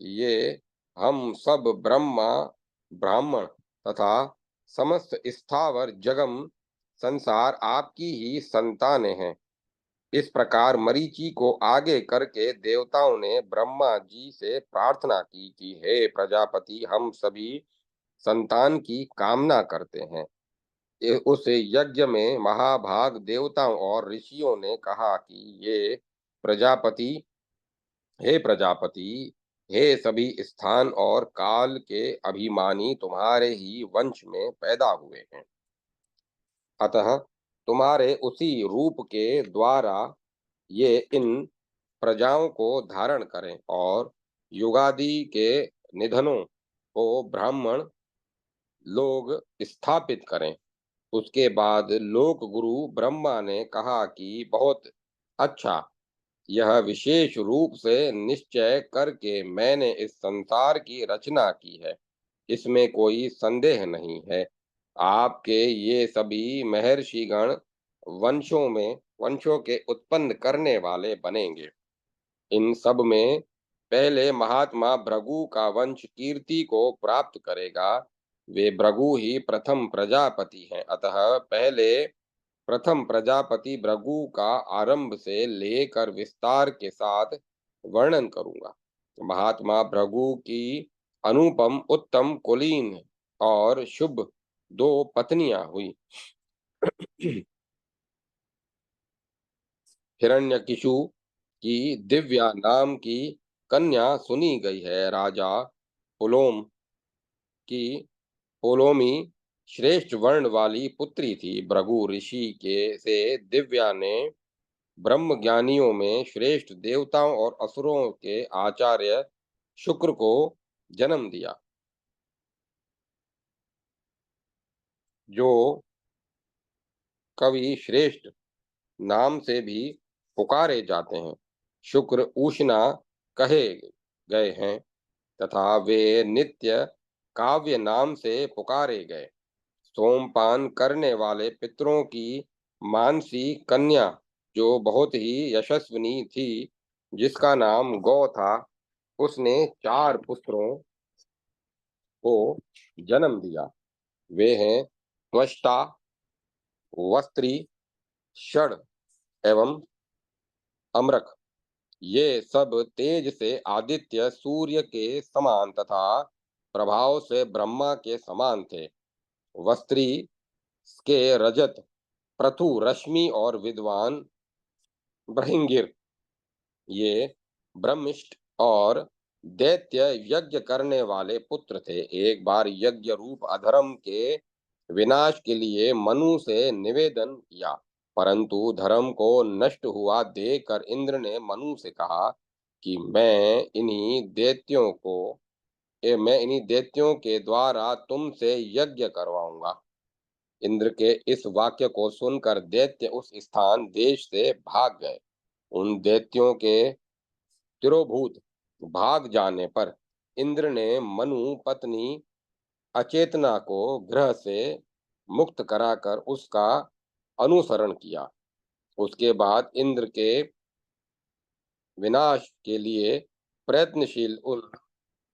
Speaker 1: ये हम सब ब्रह्मा ब्राह्मण तथा समस्त स्थावर जगम संसार आपकी ही संतानें हैं। इस प्रकार मरीचि को आगे करके देवताओं ने ब्रह्मा जी से प्रार्थना की कि हे प्रजापति, हम सभी संतान की कामना करते हैं। उस यज्ञ में महाभाग देवताओं और ऋषियों ने कहा कि ये प्रजापति हे प्रजापति, हे सभी स्थान और काल के अभिमानी तुम्हारे ही वंश में पैदा हुए हैं। अतः तुम्हारे उसी रूप के द्वारा ये इन प्रजाओं को धारण करें और युगादि के निधनों को ब्राह्मण लोग स्थापित करें। उसके बाद लोक गुरु ब्रह्मा ने कहा कि बहुत अच्छा, यह विशेष रूप से निश्चय करके मैंने इस संसार की रचना की है, इसमें कोई संदेह नहीं है। आपके ये सभी महर्षिगण वंशों के उत्पन्न करने वाले बनेंगे। इन सब में पहले महात्मा भृगु का वंश कीर्ति को प्राप्त करेगा। वे भृगु ही प्रथम प्रजापति हैं, अतः पहले प्रथम प्रजापति भृगु का आरंभ से लेकर विस्तार के साथ वर्णन करूंगा। महात्मा भृगु की अनुपम उत्तम कुलीन और शुभ दो पत्नियां हुई। हिरण्यकिशु की दिव्या नाम की कन्या सुनी गई है। राजा पुलोम की पुलोमी श्रेष्ठ वर्ण वाली पुत्री थी। भृगु ऋषि के से दिव्या ने ब्रह्म ज्ञानियों में श्रेष्ठ देवताओं और असुरों के आचार्य शुक्र को जन्म दिया, जो कवि श्रेष्ठ नाम से भी पुकारे जाते हैं। शुक्र उष्णा कहे गए हैं तथा वे नित्य काव्य नाम से पुकारे गए। सोमपान करने वाले पितरों की मानसी कन्या, जो बहुत ही यशस्विनी थी, जिसका नाम गौ था, उसने 4 पुत्रों को जन्म दिया। वे हैं त्वष्टा, वस्त्री, षड एवं अमरक। ये सब तेज से आदित्य सूर्य के समान तथा प्रभाव से ब्रह्मा के समान थे। वस्त्री के रजत, पृथु, रश्मि और विद्वान बृहंगिर, ये ब्रह्मिष्ठ और दैत्य यज्ञ करने वाले पुत्र थे। एक बार यज्ञ रूप अधर्म के विनाश के लिए मनु से निवेदन किया, परंतु धर्म को नष्ट हुआ देखकर इंद्र ने मनु से कहा कि मैं इन्हीं दैत्यों के द्वारा तुमसे यज्ञ करवाऊंगा। इंद्र के इस वाक्य को सुनकर दैत्य उस स्थान देश से भाग गए। उन दैत्यों के तिरोभूत भाग जाने पर इंद्र ने मनु पत्नी अचेतना को ग्रह से मुक्त कराकर उसका अनुसरण किया। उसके बाद इंद्र के विनाश के लिए प्रयत्नशील उन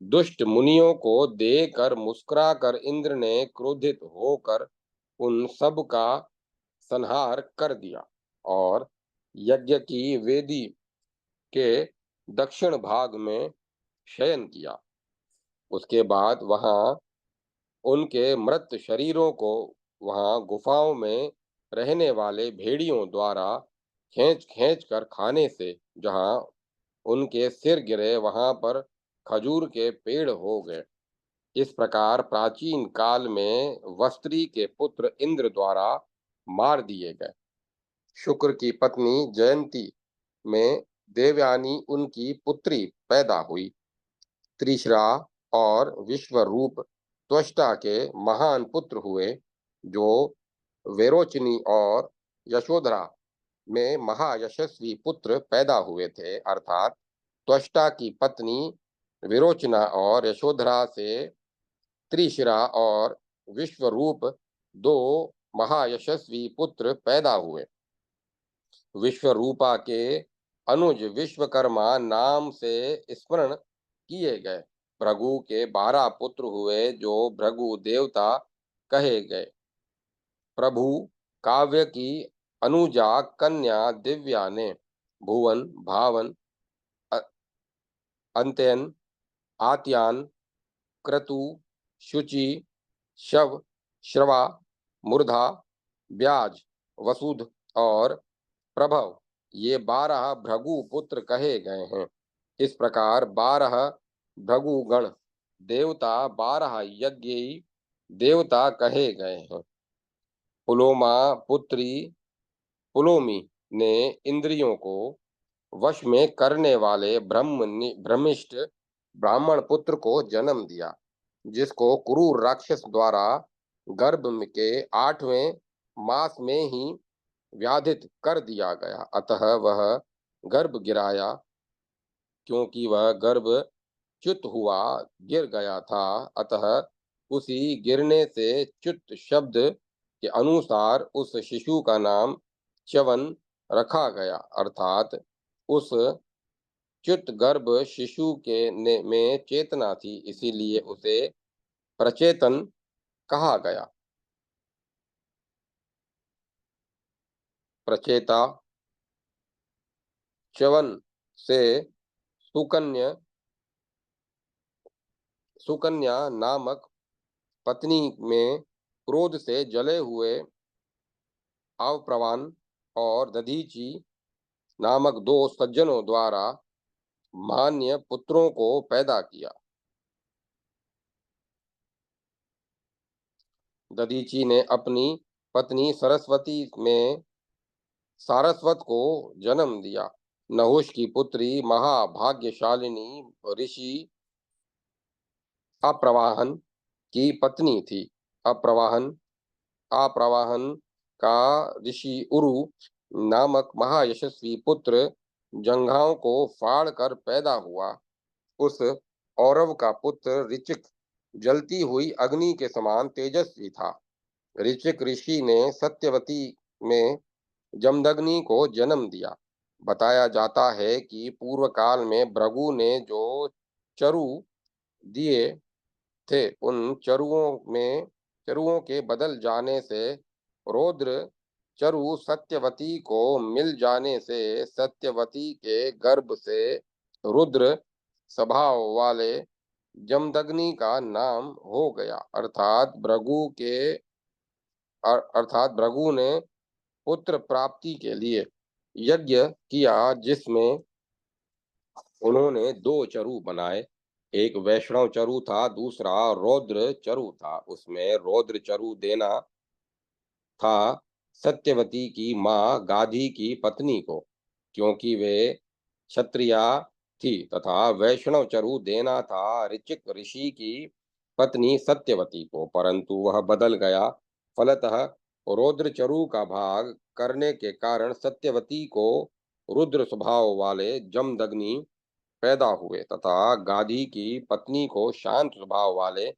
Speaker 1: दुष्ट मुनियों को देखकर मुस्कुराकर इंद्र ने क्रोधित होकर उन सब का संहार कर दिया और यज्ञ की वेदी के दक्षिण भाग में शयन किया। उसके बाद वहां उनके मृत शरीरों को वहां गुफाओं में रहने वाले भेड़ियों द्वारा खींच खींच कर खाने से जहां उनके सिर गिरे वहां पर खजूर के पेड़ हो गए। इस प्रकार प्राचीन काल में वस्त्री के पुत्र इंद्र द्वारा मार दिए गए। शुक्र की पत्नी जयंती में देवयानी उनकी पुत्री पैदा हुई। त्रिशरा और विश्वरूप त्वष्टा के महान पुत्र हुए, जो वेरोचनी और यशोधरा में महायशस्वी पुत्र पैदा हुए थे। अर्थात त्वष्टा की पत्नी विरोचना और यशोधरा से त्रिशिरा और विश्वरूप दो महायशस्वी पुत्र पैदा हुए। विश्वरूपा के अनुज विश्वकर्मा नाम से स्मरण किए गए। भृगु के 12 पुत्र हुए, जो भृगु देवता कहे गए। प्रभु काव्य की अनुजा कन्या दिव्या ने भुवन, भावन, अंत्यन, आत्यान, क्रतु, शुचि, शव, श्रवा, मूर्धा, ब्याज, वसुध और प्रभव, ये 12 भृगु पुत्र कहे गए हैं। इस प्रकार 12 भृगु गण देवता 12 यज्ञी देवता कहे गए हैं। पुलोमा पुत्री पुलोमी ने इंद्रियों को वश में करने वाले ब्रह्मिष्ठ ब्राह्मण पुत्र को जन्म दिया, जिसको क्रूर राक्षस द्वारा गर्भ के 8वें मास में ही व्याधित कर दिया गया। अतः वह गर्भ गिराया, क्योंकि वह गर्भ च्युत हुआ गिर गया था। अतः उसी गिरने से च्युत शब्द के अनुसार उस शिशु का नाम च्यवन रखा गया। अर्थात उस च्युत गर्भ शिशु में चेतना थी, इसीलिए उसे प्रचेतन कहा गया। प्रचेता च्यवन से सुकन्या सुकन्या नामक पत्नी में क्रोध से जले हुए अवप्रवान और दधीची नामक 2 सज्जनों द्वारा मान्य पुत्रों को पैदा किया। दधीची ने अपनी पत्नी सरस्वती में सारस्वत को जन्म दिया। नहुष की पुत्री महाभाग्यशालिनी ऋषि अप्रवाहन की पत्नी थी। अप्रवाहन अप्रवाहन का ऋषि उरु नामक महायशस्वी पुत्र जंघाओं को फाड़ कर पैदा हुआ। उस औरव का पुत्र ऋचिक जलती हुई अग्नि के समान तेजस्वी था। ऋचिक ऋषि ने सत्यवती में जमदग्नि को जन्म दिया। बताया जाता है कि पूर्व काल में भृगु ने जो चरु दिए थे। उन चरुओं के बदल जाने से रौद्र चरु सत्यवती को मिल जाने से सत्यवती के गर्भ से रुद्र स्वभाव वाले जमदग्नि का नाम हो गया। अर्थात भृगु ने पुत्र प्राप्ति के लिए यज्ञ किया, जिसमें उन्होंने दो चरु बनाए। एक वैष्णव चरु था, दूसरा रौद्र चरु था। उसमें रौद्र चरु देना था सत्यवती की माँ गाधी की पत्नी को, क्योंकि वे क्षत्रिया थी, तथा वैष्णव चरु देना था ऋचिक ऋषि की पत्नी सत्यवती को, परंतु वह बदल गया। फलतः रौद्र चरु का भाग करने के कारण सत्यवती को रुद्र स्वभाव वाले जमदग्नि पैदा हुए, तथा गाधी की पत्नी को शांत स्वभाव वाले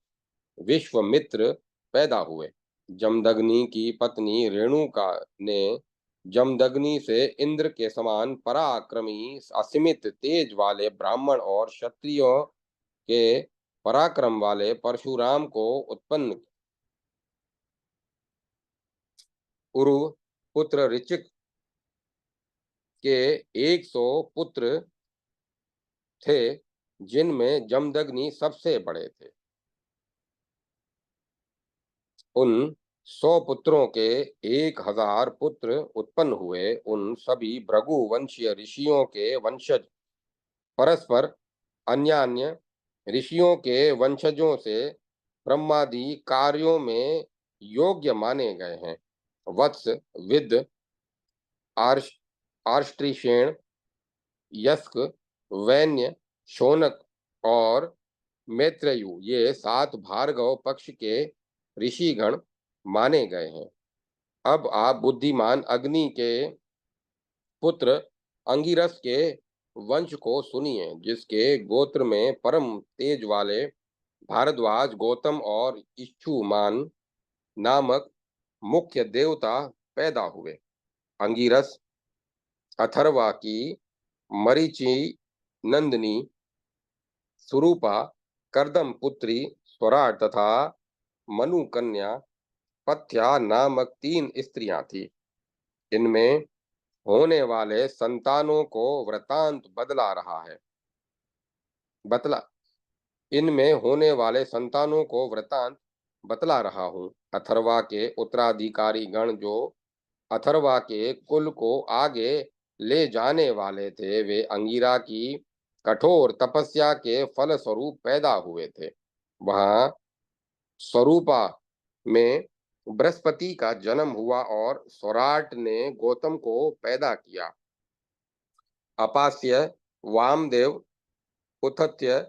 Speaker 1: विश्वामित्र पैदा हुए। जमदग्नि की पत्नी रेणुका ने जमदग्नि से इंद्र के समान पराक्रमी असीमित तेज वाले ब्राह्मण और क्षत्रियों के पराक्रम वाले परशुराम को उत्पन्न किया। उरु पुत्र ऋचिक के 100 पुत्र थे, जिनमें जमदग्नि सबसे बड़े थे। उन 100 पुत्रों के 1000 पुत्र उत्पन्न हुए। उन सभी भृगु वंशीय ऋषियों के वंशज परस्पर अन्य अन्य ऋषियों के वंशजों से ब्रह्मादि कार्यों में योग्य माने गए हैं। वत्स, विद, आर्ष आर्ष्ट्रिशेण, यस्क, वैन्य, शौनक और मैत्रेयु, ये 7 भार्गव पक्ष के ऋषिगण माने गए हैं। अब आप बुद्धिमान अग्नि के पुत्र अंगिरस के वंश को सुनिए, जिसके गोत्र में परम तेज वाले भारद्वाज, गौतम और इच्छुमान नामक मुख्य देवता पैदा हुए। अंगिरस अथर्वा की मरीचि नंदिनी सुरूपा, कर्दम पुत्री स्वराट तथा मनु कन्या पथ्या नामक 3 स्त्रियां थी। इनमें होने वाले संतानों को वृतांत बदला रहा है बतला इनमें होने वाले संतानों को वृतांत बतला रहा हूँ। अथर्वा के उत्तराधिकारी गण, जो अथर्वा के कुल को आगे ले जाने वाले थे, वे अंगिरा की कठोर तपस्या के फल स्वरूप पैदा हुए थे। वहां स्वरूपा में बृहस्पति का जन्म हुआ और स्वराट ने गौतम को पैदा किया। अपास्य, वामदेव, उथत्य,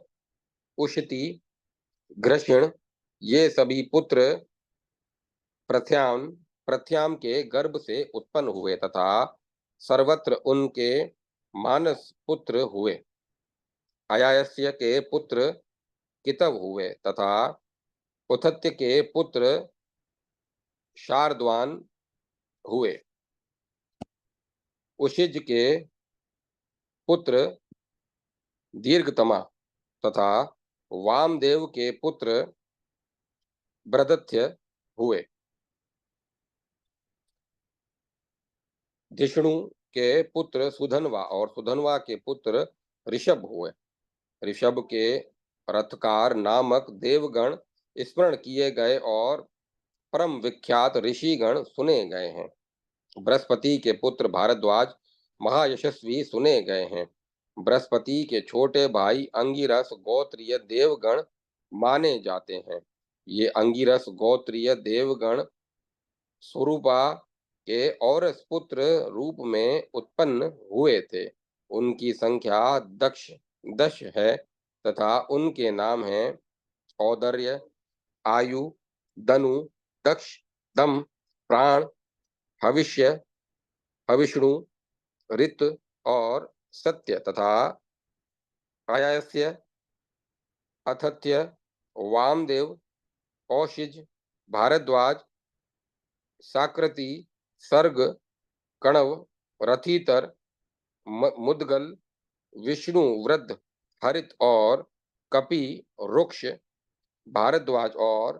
Speaker 1: उशति, घृष्ण, ये सभी पुत्र प्रथ्याम प्रथ्याम के गर्भ से उत्पन्न हुए, तथा सर्वत्र उनके मानस पुत्र हुए। अयास्य के पुत्र कितव हुए, तथा उथत्य के पुत्र शारद्वान हुए। उशिज के पुत्र दीर्घतमा तथा वामदेव के पुत्र बृहदत्य हुए। धिष्णु के पुत्र सुधनवा और सुधनवा के पुत्र ऋषभ हुए। ऋषभ के रथकार नामक देवगण स्मरण किए गए और परम विख्यात ऋषिगण सुने गए हैं। बृहस्पति के पुत्र भारद्वाज महायशस्वी सुने गए हैं। बृहस्पति के छोटे भाई अंगिरस गोत्रीय देवगण माने जाते हैं। ये अंगिरस गोत्रीय देवगण स्वरूपा के औरस पुत्र रूप में उत्पन्न हुए थे। उनकी संख्या 10 है, तथा उनके नाम हैं औदर्य, आयु, दनु, दक्ष, दम, प्राण, हविष्य, हविष्णु, ऋत और सत्य, तथा आयास्य, अथत्य, वामदेव, औशिज, भारद्वाज, साकृति, सर्ग, कणव, रथितर, मुदगल, विष्णु, वृद्ध, हरित और कपि, रुक्ष, भारद्वाज और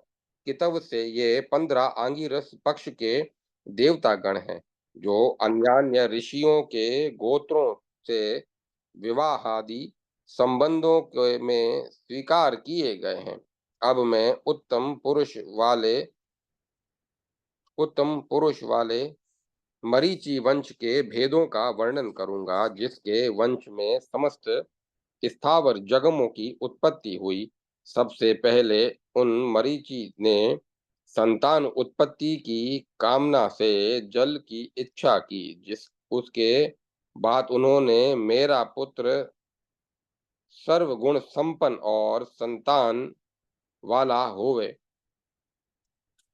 Speaker 1: कितव से ये 15 आंगिरस पक्ष के देवता गण हैं, जो अन्यान्य ऋषियों के गोत्रों से विवाहादि संबंधों के में स्वीकार किए गए हैं। अब मैं उत्तम पुरुष वाले मरीचि वंश के भेदों का वर्णन करूंगा, जिसके वंश में समस्त स्थावर जगमों की उत्पत्ति हुई। सबसे पहले उन मरीचि ने संतान उत्पत्ति की कामना से जल की इच्छा की, जिस उसके बाद उन्होंने मेरा पुत्र सर्वगुण संपन्न और संतान वाला होवे,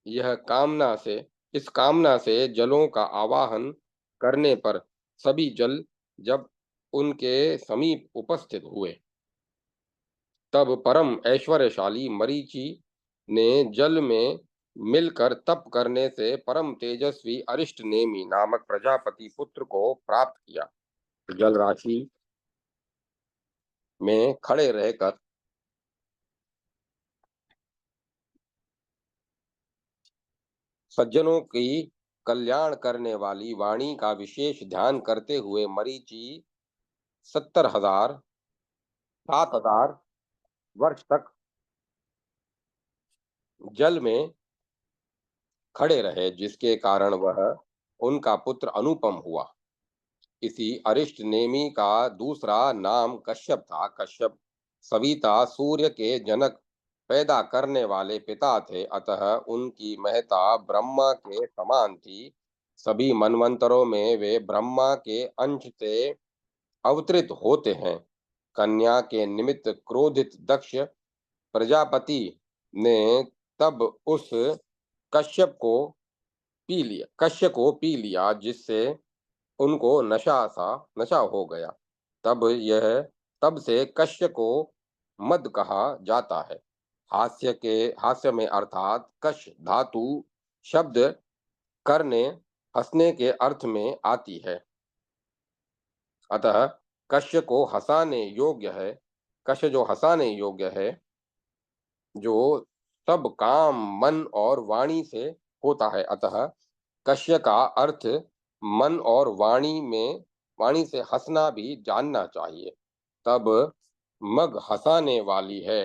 Speaker 1: यह कामना से इस कामना से जलों का आवाहन करने पर सभी जल जब उनके समीप उपस्थित हुए, तब परम ऐश्वर्यशाली मरीचि ने जल में मिलकर तप करने से परम तेजस्वी अरिष्ट नेमि नामक प्रजापति पुत्र को प्राप्त किया। जल राशि में खड़े रहकर सज्जनों की कल्याण करने वाली वाणी का विशेष ध्यान करते हुए मरीचि 7,000 वर्ष तक जल में खड़े रहे, जिसके कारण वह उनका पुत्र अनुपम हुआ। इसी अरिष्ट नेमि का दूसरा नाम कश्यप था। कश्यप सविता सूर्य के जनक पैदा करने वाले पिता थे, अतः उनकी महता ब्रह्मा के समान थी। सभी मनवंतरों में वे ब्रह्मा के अंश से अवतरित होते हैं। कन्या के निमित्त क्रोधित दक्ष प्रजापति ने तब उस कश्यप को पी लिया, जिससे उनको नशा हो गया। तब से कश्य को मद कहा जाता है। हास्य में अर्थात कश धातु शब्द करने हंसने के अर्थ में आती है, अतः कश्य को हंसाने योग्य है। कश्य जो हंसाने योग्य है, जो सब काम मन और वाणी से होता है, अतः कश्य का अर्थ मन और वाणी से हंसना भी जानना चाहिए। तब मग हंसाने वाली है,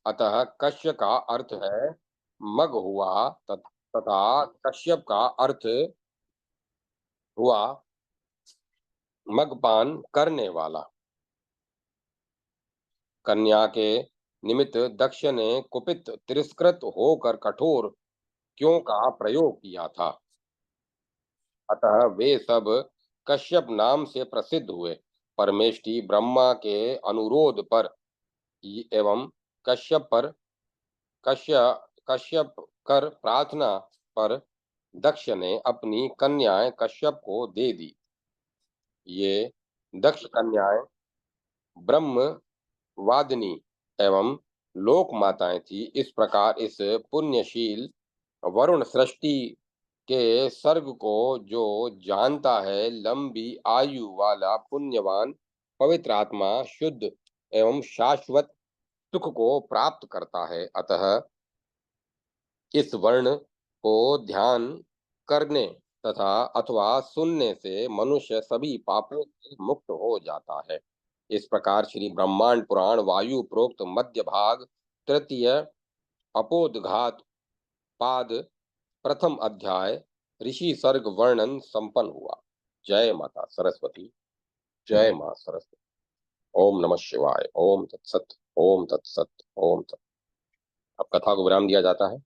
Speaker 1: अतः कश्य का अर्थ है मग हुआ, तथा कश्यप का अर्थ हुआ मगपान करने वाला। कन्या के निमित्त दक्ष ने कुपित तिरस्कृत होकर कठोर क्यों का प्रयोग किया था, अतः वे सब कश्यप नाम से प्रसिद्ध हुए। परमेष्टि ब्रह्मा के अनुरोध पर एवं कश्यप पर कश्य कश्यप कर प्रार्थना पर दक्ष ने अपनी कन्याएं कश्यप को दे दी। ये दक्ष कन्याएं ब्रह्म वादिनी एवं लोक माताएं थी। इस प्रकार इस पुण्यशील वरुण सृष्टि के सर्ग को जो जानता है, लंबी आयु वाला पुण्यवान पवित्र आत्मा शुद्ध एवं शाश्वत सुख को प्राप्त करता है। अतः इस वर्ण को ध्यान करने तथा अथवा सुनने से मनुष्य सभी पापों से मुक्त हो जाता है। इस प्रकार श्री ब्रह्मांड पुराण वायु प्रोक्त मध्य भाग तृतीय अपोदघात पाद प्रथम अध्याय ऋषि सर्ग वर्णन संपन्न हुआ। जय माता सरस्वती। जय मां सरस्वती। ओम नमः शिवाय। ओम तत्सत। ओम तत्सत। ओम तत्। अब कथा को विराम दिया जाता है।